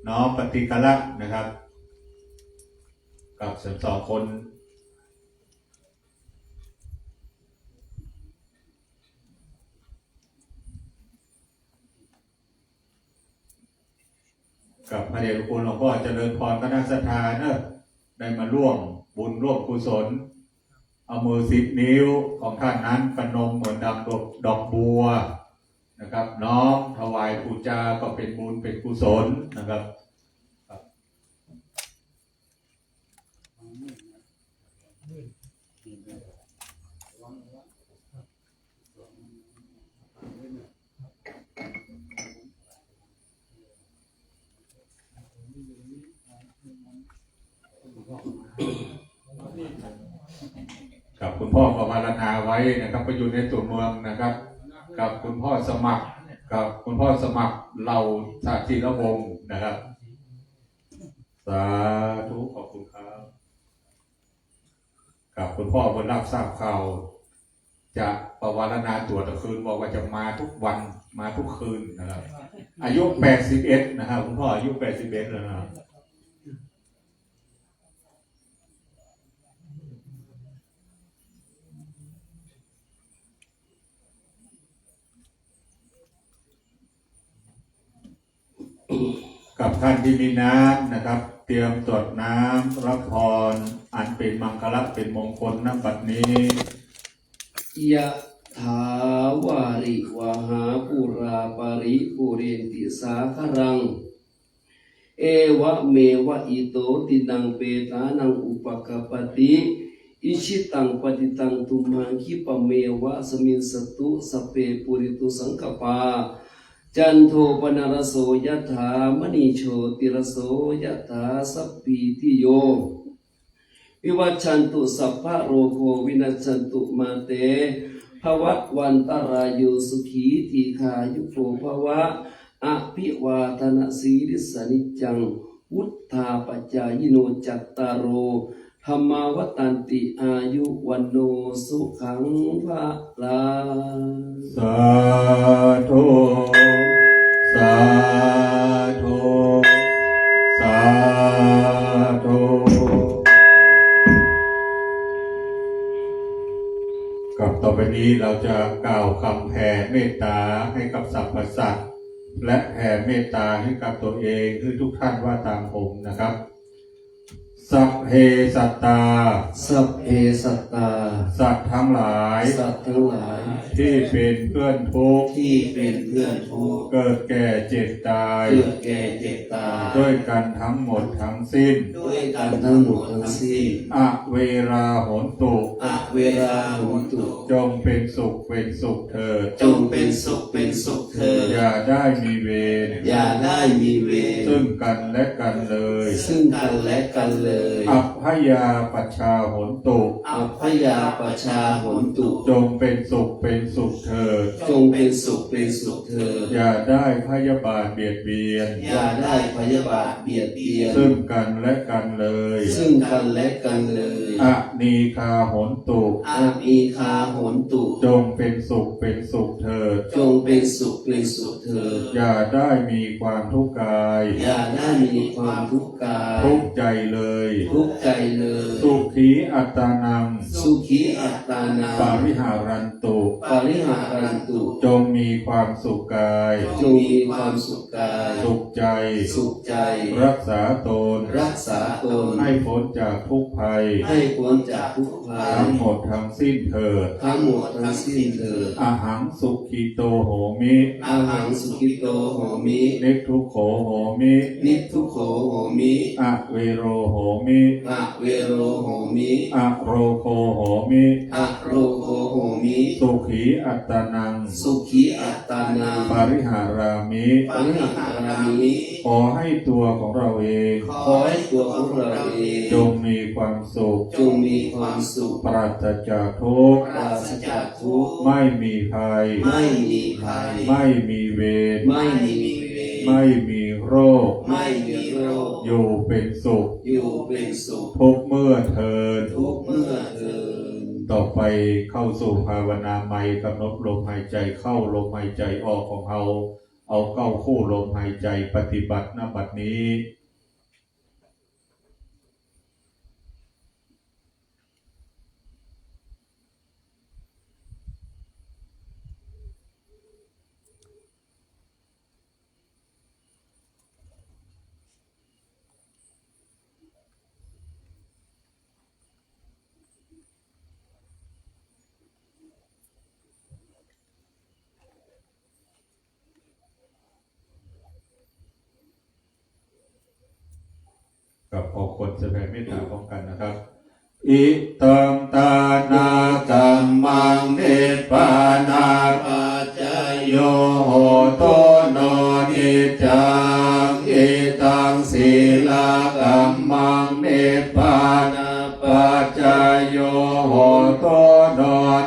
น้องปฏิกะละนะครับกับ2 คนกับพระเดชคุณหลวงพ่อเจริญพรคณะสัทธาเนอะได้มาร่วมบุญร่วมกุศลเอามือ10 นิ้วของท่านนั้นประนมเหมือนดอกบัวนะครับน้อมถวายปูจาก็เป็นบุญเป็นกุศลนะครับกับคุณพ่อประวารณาไว้นะครับไปอยู่ในตัวเมืองนะครับกับคุณพ่อสมัครกับคุณพ่อสมัครเราสาธิรวงศ์นะครับสาธุขอบคุณครับกับคุณพ่อคนรับทราบข่าวจะประวารณาตัวตะคืนบอกว่าจะมาทุกวันมาทุกคืนนะครับอายุ81นะครับคุณพ่ออายุ81แล้วนะครับกับท่านที่มีน้ำนะครับเตรียมตรวจน้ำรับพรอันเป็นมังคละเป็นมงคลณบัดนี้ยะถาวาริวหาปุราปาริปุเรนติสาครังเอวะเมวะอิโตตินังเปตานังอุปกปปติอิชิตังปฏิตังตุมหังคิปะเมวะสมินสตุสเปปุริตุสังกปาจันโทปนารโสยถามณีโชติรโสยถาสัพพิติโยวิวัชชันตุสัพพะโรโควินัสสันตุมาเตภวัตวันตรายโยสุขีทีขายุโกภวะอภิวาทนาสีริสนิจังวุฒาปัจจายโนจัตตารโอธรรมาวตันติอายุวันโนสุขังภะลังสาธุสาธุสาธุกับต่อไปนี้เราจะกล่าวคำแผ่เมตตาให้กับสรรพสัตว์และแผ่เมตตาให้กับตัวเองคือทุกท่านว่าตามผมนะครับสัพเพสัตตาสัพเพสัตตาสัตว์ทั้งหลายสัตว์ทั้งหลายที่เป็นเพื่อนทุกข์ที่เป็นเพื่อนทุกข์เกิดแก่เจ็บตายเกิดแก่เจ็บตายด้วยกันทั้งหมดทั้งสิ้นด้วยกันทั้งหมดทั้งสิ้นอเวราโหนตุอเวราโหนตุจงเป็นสุขเป็นสุขเถิดจงเป็นสุขเป็นสุขเถิดอย่าได้มีเวรอย่าได้มีเวรซึ่งกันและกันเลยซึ่งกันและกันเลยอัพยาปัชชาโหนตุอัพยาปัชชาโหนตุจงเป็นสุขเป็นสุขเถิดจงเป็นสุขเป็นสุขเถิดอย่าได้พยาบาทเบียดเบียนอย่าได้พยาบาทเบียดเบียนซึ่งกันและกันเลยซึ่งกันและกันเลยอนีคาโหนตุอนีคาโหนตุจงเป็นสุขเป็นสุขเถิดจงเป็นสุขเป็นสุขเถิดอย่าได้มีความทุกข์กายอย่าได้มีความทุกข์กายทุกข์ใจเลยทุกข์ใจเลยสุขีอัตตานังสุ สุขีอัตตานั ป ง ริหารันตุ ปริหารันตุ จงมีความสุขกาย จงมีความสุขกาย สุขใจ สุขใจ รักษาตน รักษาตน ให้พ้นจากทุกภัย ให้พ้นจากทุกภัย ทั้งหมดทั้งสิ้นเถิด ทั้งหมดทั้งสิ้นเถิด อาหังสุขิโตโหมิ อาหังสุขิโตโหมิ นิพทุกโขโหมิ นิพทุโขโหมิ อเวโรโหมิ อะเวโรโหมิ อโรโคโหมิ อะโรโคโหมิ สุขีอัตตานัง สุขีอัตตานัง ปริหารามิ ปริหารามิ ขอให้ตัวของเราเอง ขอให้ตัวของเราเอง จงมีความสุข จงมีความสุข ปราศจากทุกข์ ปราศจากทุกข์ ไม่มีภัย ไม่มีภัย ไม่มีเวร ไม่มีเวร ไม่มีโรค ไม่มีโรค อยู่เป็นสุข อยู่เป็นสุข ทุกเมื่อเทิน ทุกเมื่อเถิด ต่อไปเข้าสู่ภาวนาใหม่กำหนดลมหายใจเข้าลมหายใจออกของเราเอาเข้าคู่ลมหายใจปฏิบัติณบัดนี้กับขอคนแสดงเมตตาพร้อมกันนะครับอิตังตานากัมมังเนปานาปัจจยโยโหโตโนนิจังอิตังศีลากัมมังเนปานาปัจจยโยโหโตโน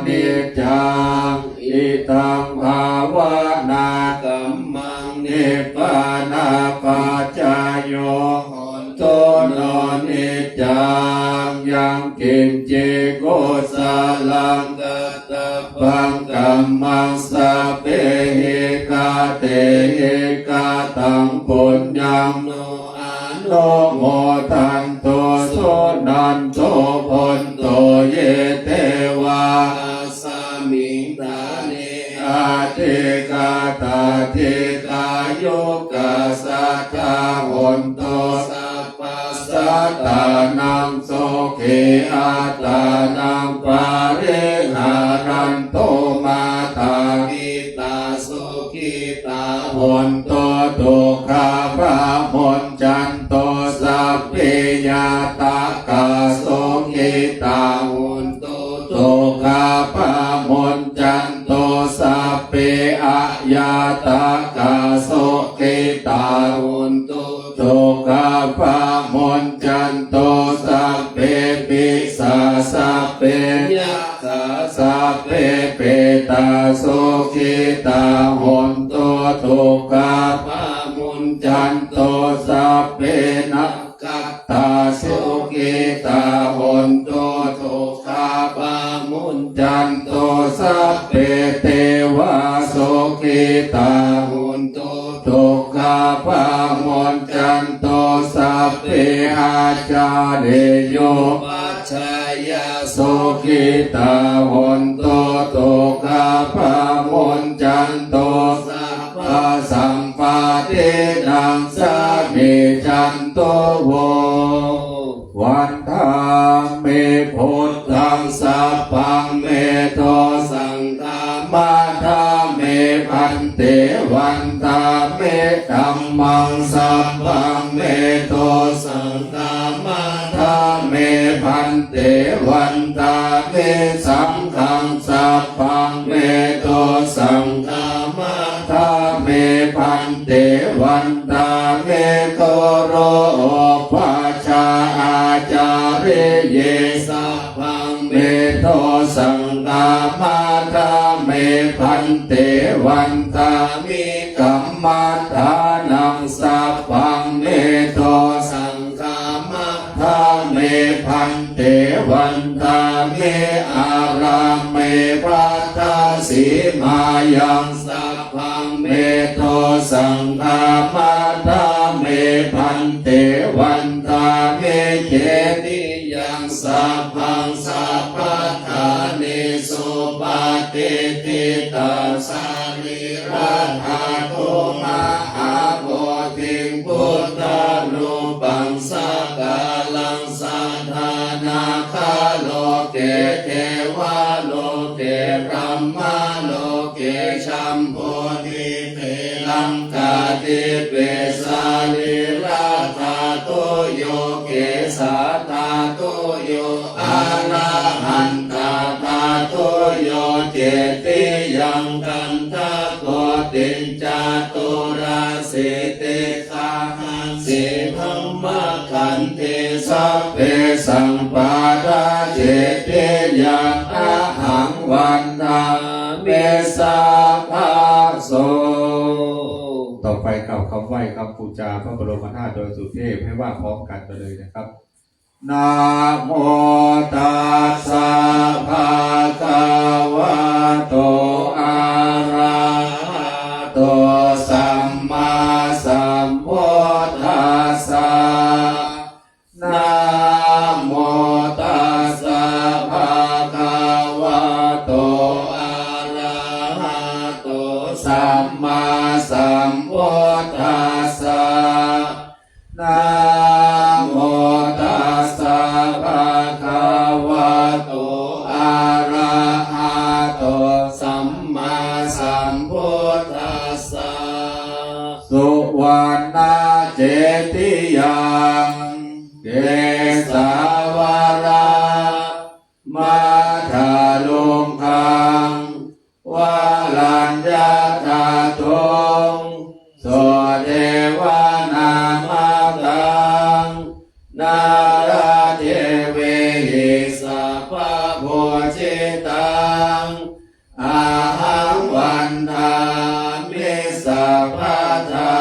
นิจังอิตังภาวนากัมมังเนปานาปัจจยโยโหโตโนนิจังยังกินเจโกสาลังกัตตปังกัมมังสะเปหิกาเตหิกาตังปุญญังโนอาโนโมทันโตโสนันโตพนโตเยเทวาสามิงตาเนอาเทกาตาเทกาโยกาสัทธาหนโตสัพพสัตตานังโสเขอาตานังปาเรหารันโตมาตากิตาโสกิตาหนโตตุขาพระมนจันโตสัพเพยาตากาโสกิตาหนโตตุขาพระมนจันโตสัพเพอะยาตากาโสกิตาหนโตตุขาพระมนจันโตสัพเพปิสาสัพเพยะสาสัพเพเปตาโสกิตาหนโตตุขาพระมนจันโตสัพเพนักกัตตาโสกิตาหนโตตุขาพระมนจันโตสัพเพเทวาโสกิตาหนโตตุขาพระมนจันโตสัพเพอาจาเรโยปัจจายาโสกิตาหนโตตุขาพระมนจันโตสัพพะสัมปาเทนังสามิจันโตโววันธาเมพุทธังสัพพังเมโทสังฆามาธาเมพันเตวันธาเมธัมมังสัพพังเมโทสังฆามาธาเมพันเตวันธาเมสังฆังสัพพังเมโทสังฆามาธาเมพันเตวันธาเมโตโรปัจจาอาจาเรเยสัพพังเมโทสังฆามาธาเมพันเตวันธามิกัมมัฏฐานังสัพพังเมโทสังฆามาธาเมพันเตวันธาเมอารามเมพัทธาสีมายังสัพพังเมโทสังฆามาธาเมพันเตวันธาเมเจติยังสัพพังสัพพะ ติเปสานิราธาโตโยเกสาธาโตโยอาราหันตาธาโตโยเจติยังกันทะโกตินจาตุราสิติคาหังสิธัมมะขันติสัพเพสังปาราเจติยังอาหังวันทาเมสาภาโสต่อไปกล่าวคำไหว้คำปูจาพระบรมธาตุโดยสุเทพให้ว่าพร้อมกันไปเลยนะครับนะโมตัสสะภะคะวะโตอะระหะโตสัมมาสัมพุทธัสสะนะโมตัสสะภะคะวะโตอะระหะโตสัมมาสัมพุทธัสสะนะโมตัสสะภะคะวะโตอะระหะโตสัมมาสัมพุทธัสสะสุวรรณเจติยังเกสาวรามาทาลุงคังวาลัญญาตาตงโสเทวานามาตังนาราเทเวหิสัพพะโพชิตังอาหังวันทามิสัพพะทา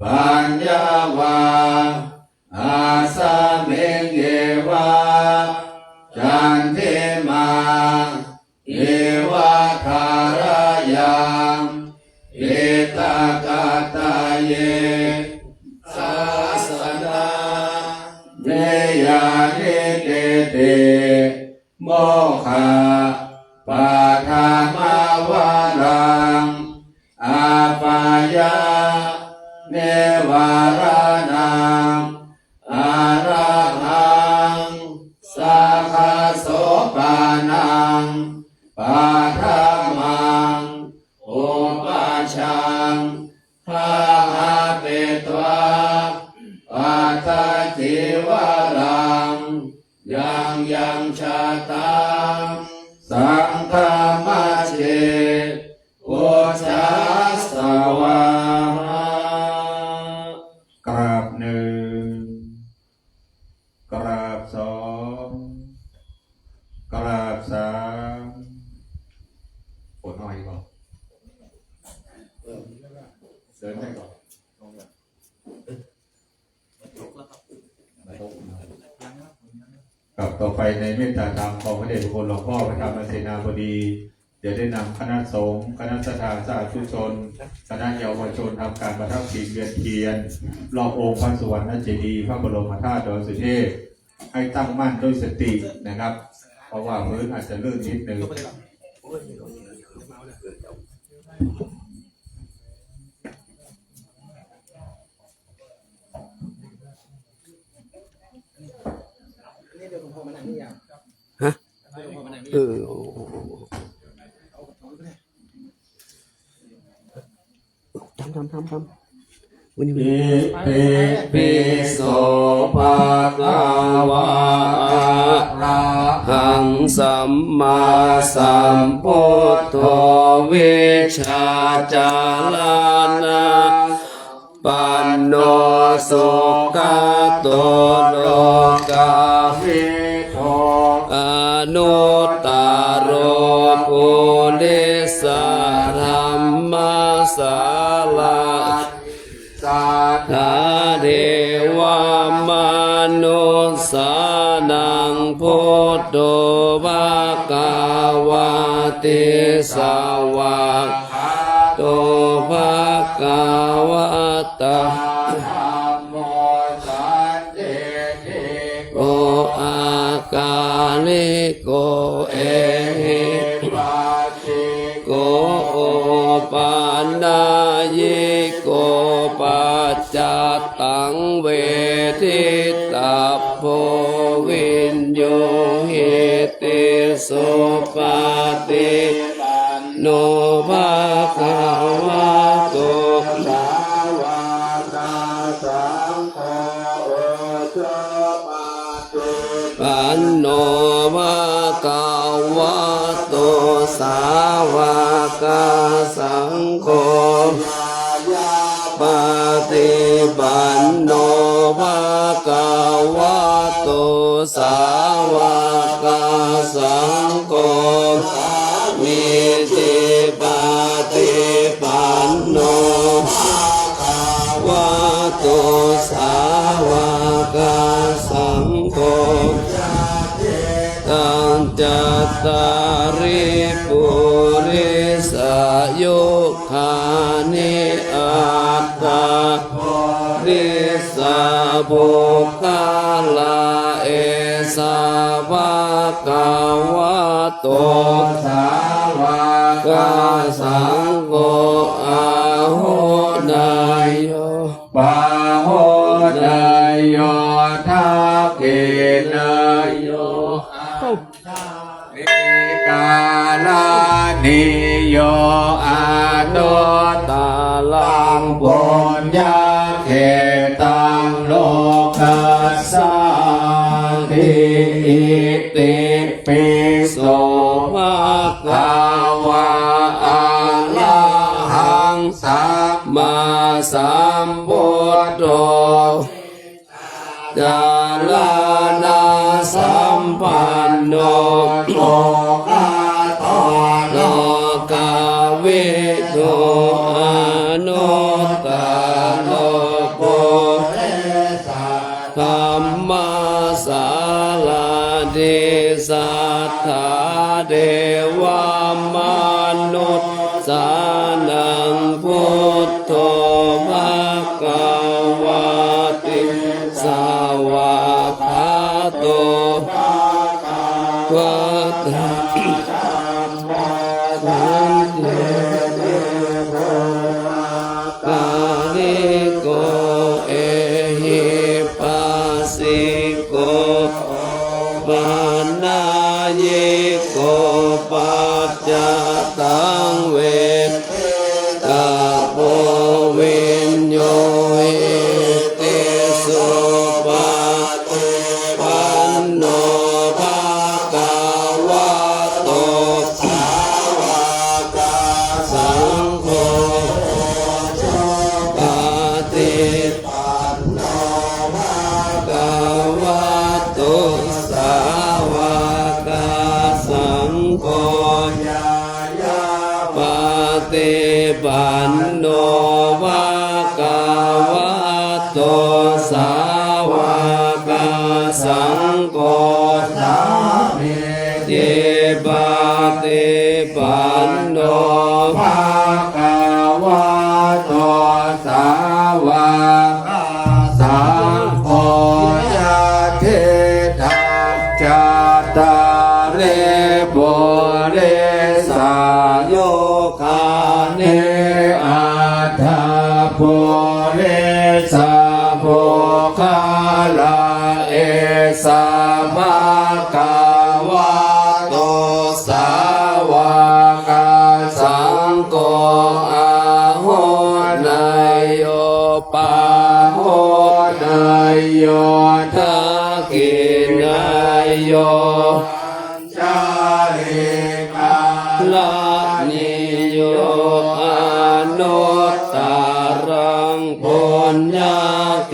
ปัญญาวาอาสาเมงเยวาจันทิมาเอวะคารยังเอตกาตาเยสาสนาเมยานิเกเตโมฆะปาทามาวารังอาปายาเนวารนังอาราหังสาคาโสปานังปาทามังโอปาชังพาหาเปตวาปาทาจิวารังยังชาตังสังฆมัจเจโอชาสวากราบหนึ่งกราบสองกราบสามปวดหน่อยก่อนเดินได้ก่อนกับต่อไปในเมตตาธรรมของพระเดชพระคุณหลวงพ่อพระธรรมเสนาบดีเดี๋ยวได้นำคณะสงฆ์คณะสถาสาธุชนคณะเยาวชนทำการประทับศีลเวียนเทียนรอบองค์พระสุวรรณเจดีย์พระบรมธาตุดอยสุเทพให้ตั้งมั่นด้วยสตินะครับเพราะว่าพื้นอาจจะลื่นนิดนึงฮะทำวันนี้ปิโสภะคะวะอะระหังสัมมาสัมพุทโธวิชชาจารานะปันโนสุขโตโลกาวิโทอนุตตโรปุริสธรรมสาราสัทธาเทวามนุสานังพุทโธภะคะวะติสาวะโตภะคะวะตะโมสันติโกอาคาลิโกเอหิปัสสิโกโอปันนายโกปัจจตังเวทิตาโพวินโยหิติสุปฏิโนภะคะวะโตสา นโนภะคะวะโตสาวกสังโฆปฏิปันโนภะคะวะโตสาวกสังโฆมิติปฏิปันโนภะคะวะโตสาวกสังโฆตัณจตาริปุริสยุคานิอัตตาริสาบุคลาเอสาวกวะโตสาวกสังโฆอาโหนายโยปาโหนายโยทักเกนายโยกาลานิโยอาโนตาลังปุญญาเขตังโลกัสสาทิอิติปิโสภะคะวะอะระหังสัมมาสัมพุทโธจาลานาสัมปันโนโลกาโตโลกาวิโตอนุตตโลโกธัมมาสาลาเดสัทธาเดวามนุษย์สานังพุทโธภคะวะติสาวกขาโตวัตถังกาลิโกเอหิปัสสิโกปานาเยโกปัจจตังเวกะโพวิญโยติสุปาปันโนภะคะวะโตสาวกสังโฆปฏิปันโนภะคะวะโตสาวกสังโฆปฏิปันโนภะคะวะโตสาวกสังโฆสามิติปฏิปันโนภะคะวะโตสาวกสังโฆยะเทธังจัตตาเรปุริสายุคานิอัตถาปุริสาภุคลาเอสาวกวะโตสาวกสังโฆอาโหนายโยปาโหนายโยทักขินายโยจาริกาลานิโยอนุตตรังปุญญาเก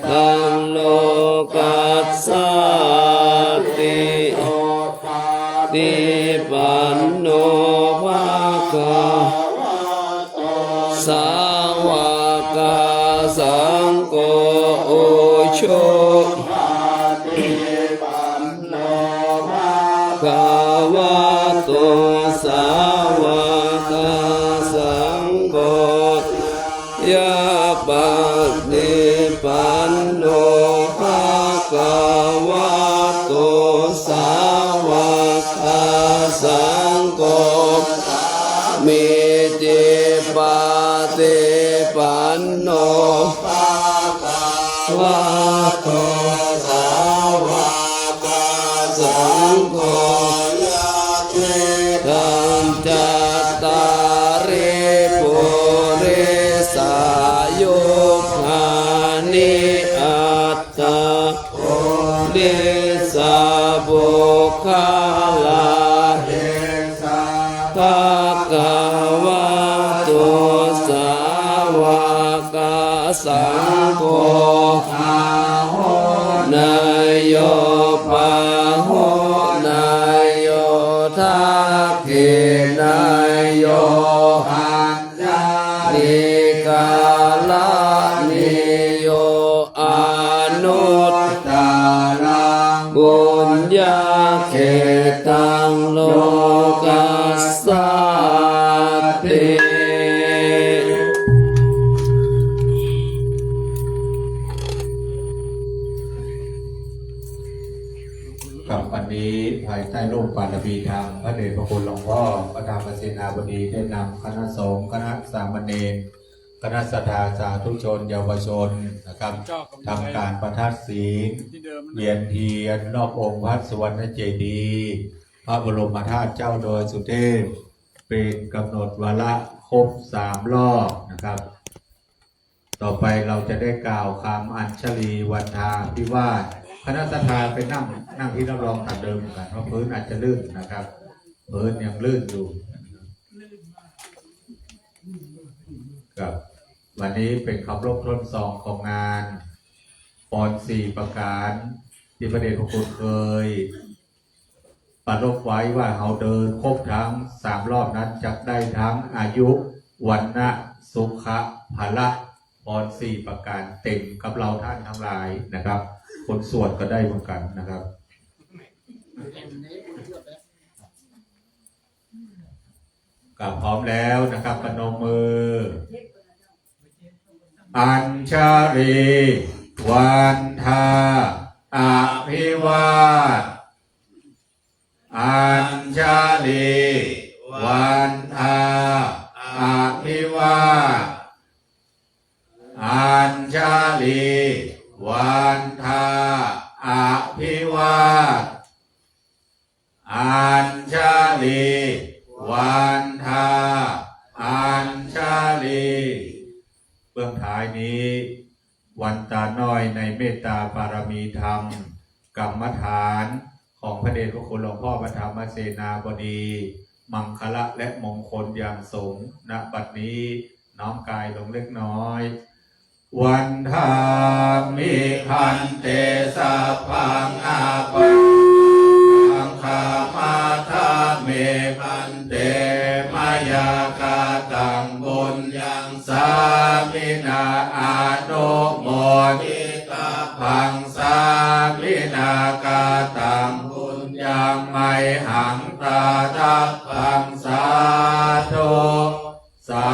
ตังโลกัสสาติติปันโนภะคะสาวกสังโฆโอโชภะวะโตสาวกสังโฆยะปฏิปันโนภะคะวะโตสาวกสังโฆมิติปฏิปันโนภะคะวะโตสาวกสังโฆธัมจัตตาริปุริสายุคานิอัตตาริสา กาสังโฆอาโหนายโยปาโหนายโยทักขินายโยอัญญาลิกาลานิโยอนุตตาลังบุญญาเขตังโลกัสสติ กับวันนี้ภายใต้ร่มปานมีธรรมพระเดชพระคุณหลวงพ่อพระธรรมเสนาบดีได้นำคณะสงฆ์คณะสามเณรคณะศรัทธาสาธุชนเยาวชนนะครับทำการประทัดศีลเวียนเทียนรอบองค์พระสุวรรณเจดีย์พระบรมธาตุเจ้าดอยสุเทพเป็นกำหนดวาระครบ3 รอบนะครับต่อไปเราจะได้กล่าวคำอัญชลีวันทาพิวาทคณะศรัทธาไปนั่งที่รับรองตามเดิมกันเพราะพื้นอาจจะลื่นนะครับพื้นยังลื่นอยู่ครับวันนี้เป็นคำรบทวนซองของงานปอน4 ประการที่พระเดชพระคุณเคยปรารภไว้ว่าเราเดินครบทั้ง3 รอบนั้นจะได้ทั้งอายุวันนะสุขะภละปอน4 ประการเต็มกับเราท่านทั้งหลายนะครับคนสวดก็ได้เหมือนกันนะครับกับพร้อมแล้วนะครับปนมมืออัญชลีวันทาอภิวาทอัญชลีวันทาอภิวาทอัญชลีวันทาอภิวาทอัญชลีวันทาอัญชลีเบื้องท้ายนี้วันตาน้อยในเมตตาบารมีธรรมกรรมฐานของพระเดชพระคุณหลวงพ่อพระธรรมเสนาบดีมังคละและมงคลอย่างสูงณบัดนี้น้อมกายลงเล็กน้อยวันทามิพันเตสัพพังอาปังคามาธาเมพันเตมายากาตังบุญยังสามินาอาโนโมทิตาพังสามินากาตังบุญยังไมหังตาทัพพังสาธุสา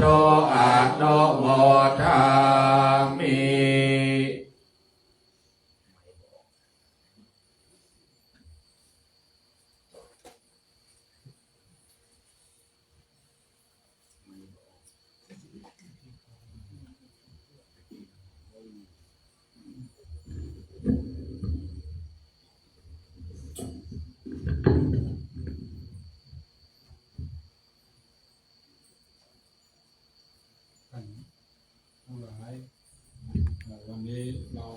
ธุอนุโมทามิ ท่านทั้งหลายวันนี้เรา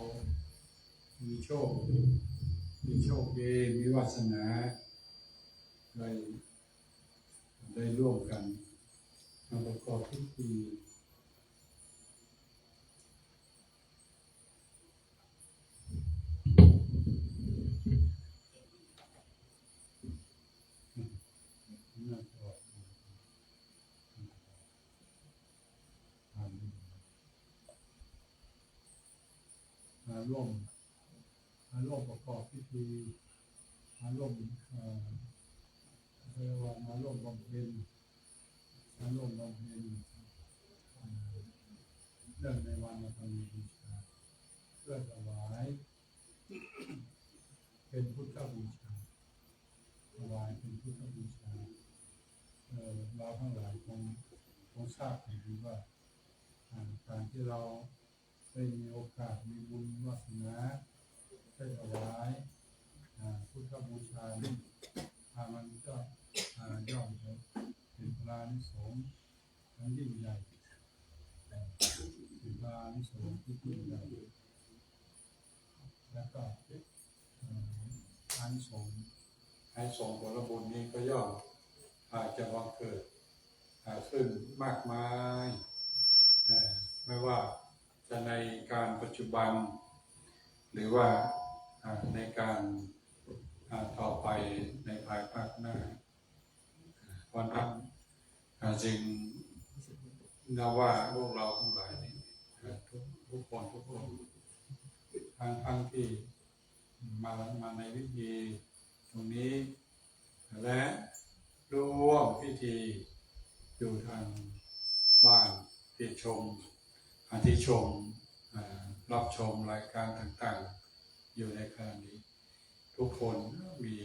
มีโชคดีมีวาสนาได้ร่วมกันมาประกอบพิธีมาร่วมประกอบพิธีมาร่วมเรียกว่ามาร่วมบำเพ็ญเรื่องในวันมาทำบูชาเพื่อถวายเป็นพุทธบูชาถวายเป็นพุทธบูชาเราทั้งหลายคงทราบดีว่าการที่เราได้มีโอกาสมีบุญวาสนาได้ถวายพุทธบูชามันก็ย่อมจะเป็นพระนิสงส์ทั้งยิ่งใหญ่เป็นพระนิสงส์ที่ยิ่งใหญ่แล้วก็อานิสงส์ผลบุญนี้ก็ย่อมจะบังเกิดขึ้นมากมาย ไม่ว่าจะในการปัจจุบัน หรือว่าในการต่อไปในภายภาคหน้าเพราะนั้นจึงนับว่าพวกเราทั้งหลายนี้ทุกคนทั้งที่มาในพิธีตรงนี้และร่วมพิธีอยู่ทางบ้านที่ชมรับชมรายการต่างๆอยู่ในขณะนี้ทุกคนมี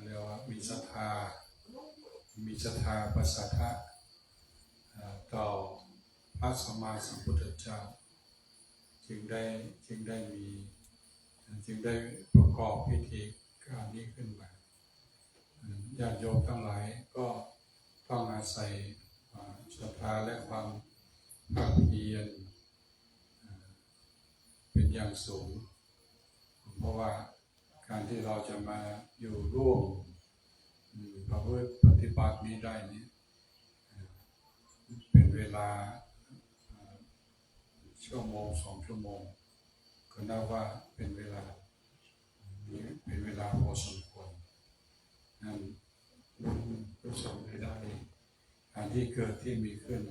เรียกว่ามีศรัทธาประสาทะต่อพระสัมมาสัมพุทธเจ้าจึงได้ประกอบพิธีการนี้ขึ้นมาญาติโยมทั้งหลายก็ต้องอาศัยศรัทธาและความภาคเพียรเป็นอย่างสูงเพราะว่าการที่เราจะมาอยู่ร่วมประพฤติปฏิบัตินี้ได้นี้เป็นเวลาชั่วโมง2 ชั่วโมงก็นับว่าเป็นเวลาพอสมควรนั่นผู้ชมได้การที่เกิดที่มีขึ้น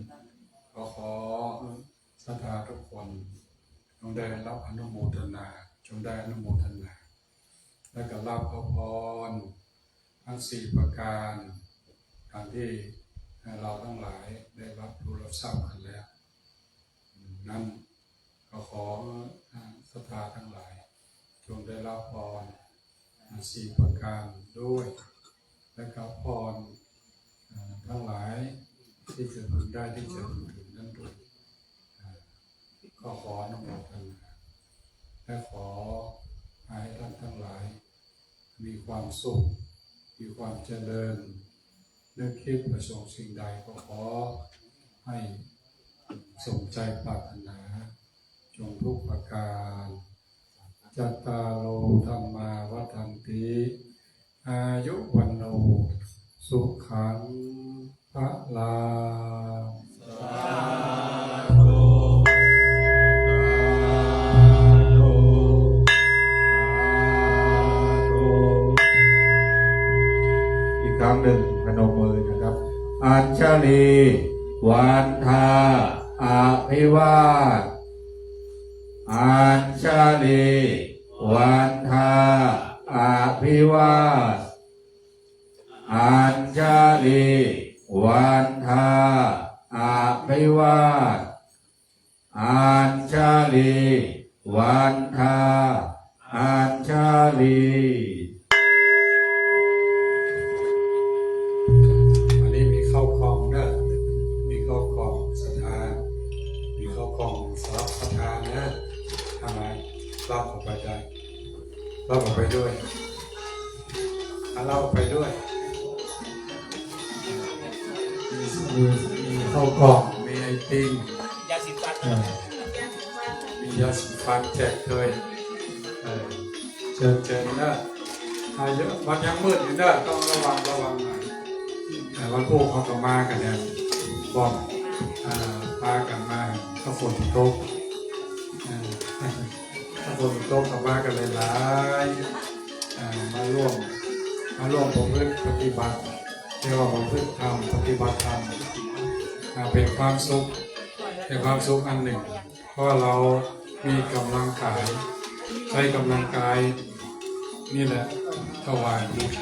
ก็ขอศรัทธาทุกคนจงได้รับอนุโมทนาและก็รับพระพรทั้ง4 ประการการที่เราทั้งหลายได้รับรู้รับทราบกันแล้วนั้นก็ขอศรัทธาทั้งหลายจงได้รับพร4 ประการด้วยและก็พรทั้งหลายที่จะพึงได้ที่จะพึงถึงนั้นด้วยก็ขออนุโมทนาและขอให้ท่านทั้งหลายมีความสุขมีความเจริญนึกคิดประสงค์สิ่งใดก็ขอให้สมใจปรารถนาจงทุกประการจัตตาโลธรรมาวัฏันติอายุวันโนสุขังพลาครั้งหนึ่งพนมมือนะครับอัญชลีวันทาอาภิวาทอัญชลีวันทาอาภิวาทอัญชลีวันทาอาภิวาทอัญชลีวันทาอัญชลีเข้าคลองนะมีเข้าคลองศรัทธามีเข้าคลองสำหรับศรัทธานะทำไมรับออกไปได้รับออกไปด้วยเราไปด้วยมีเข้าคลองมีไอติมยาสีฟันมียาสีฟันแจกเลยเจอนะเยอะวันยังมืดอยู่นะต้องระวังหน่อยวันพวกเขาก็มากันเนี่ยบอกพากันมาถ้าฝนตกก็มากันเลยหลายมาร่วมประพฤติปฏิบัติเรียกว่าประพฤติธรรมปฏิบัติธรรมเป็นความสุขอันหนึ่งเพราะเรามีกำลังกายใช้กำลังกายนี่แหละถวายบูช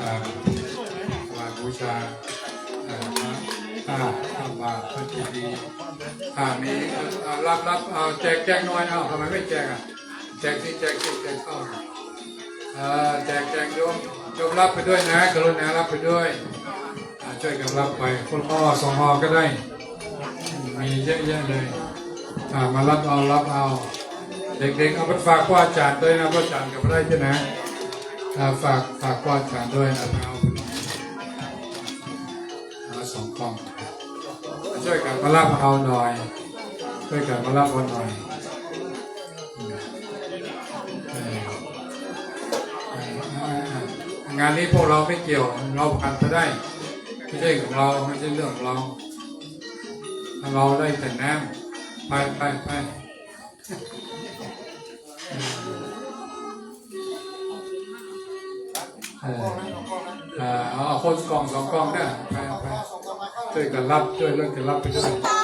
าถ้าว่าพระจิตดีถ้ามีรับเอาแจกหน่อยเอาทำไมไม่แจกแจกเข้าแจกโยมรับไปด้วยนะกรุณารับไปด้วยช่วยกันรับไปคนห่อ2 ห่อก็ได้มีเยอะแยะเลยมารับเอาเด็กๆเอาไปฝากพ่ออาจารย์ด้วยนะพ่ออาจารย์กับได้ใช่ไหมฝากพ่ออาจารย์ด้วยนะเอา2 กล่องช่วยกันมารับเอาหน่อยงานนี้พวกเราไม่เกี่ยวเราผ่านไปได้ไม่ใช่ของเราไม่ใช่เรื่องของเราถ้าเราได้แต่น้ำ ไปเอาคนกล่อง2 กล่องเนี่ยไปช่วยกันรับช่วยเลิกกันรับไปด้วย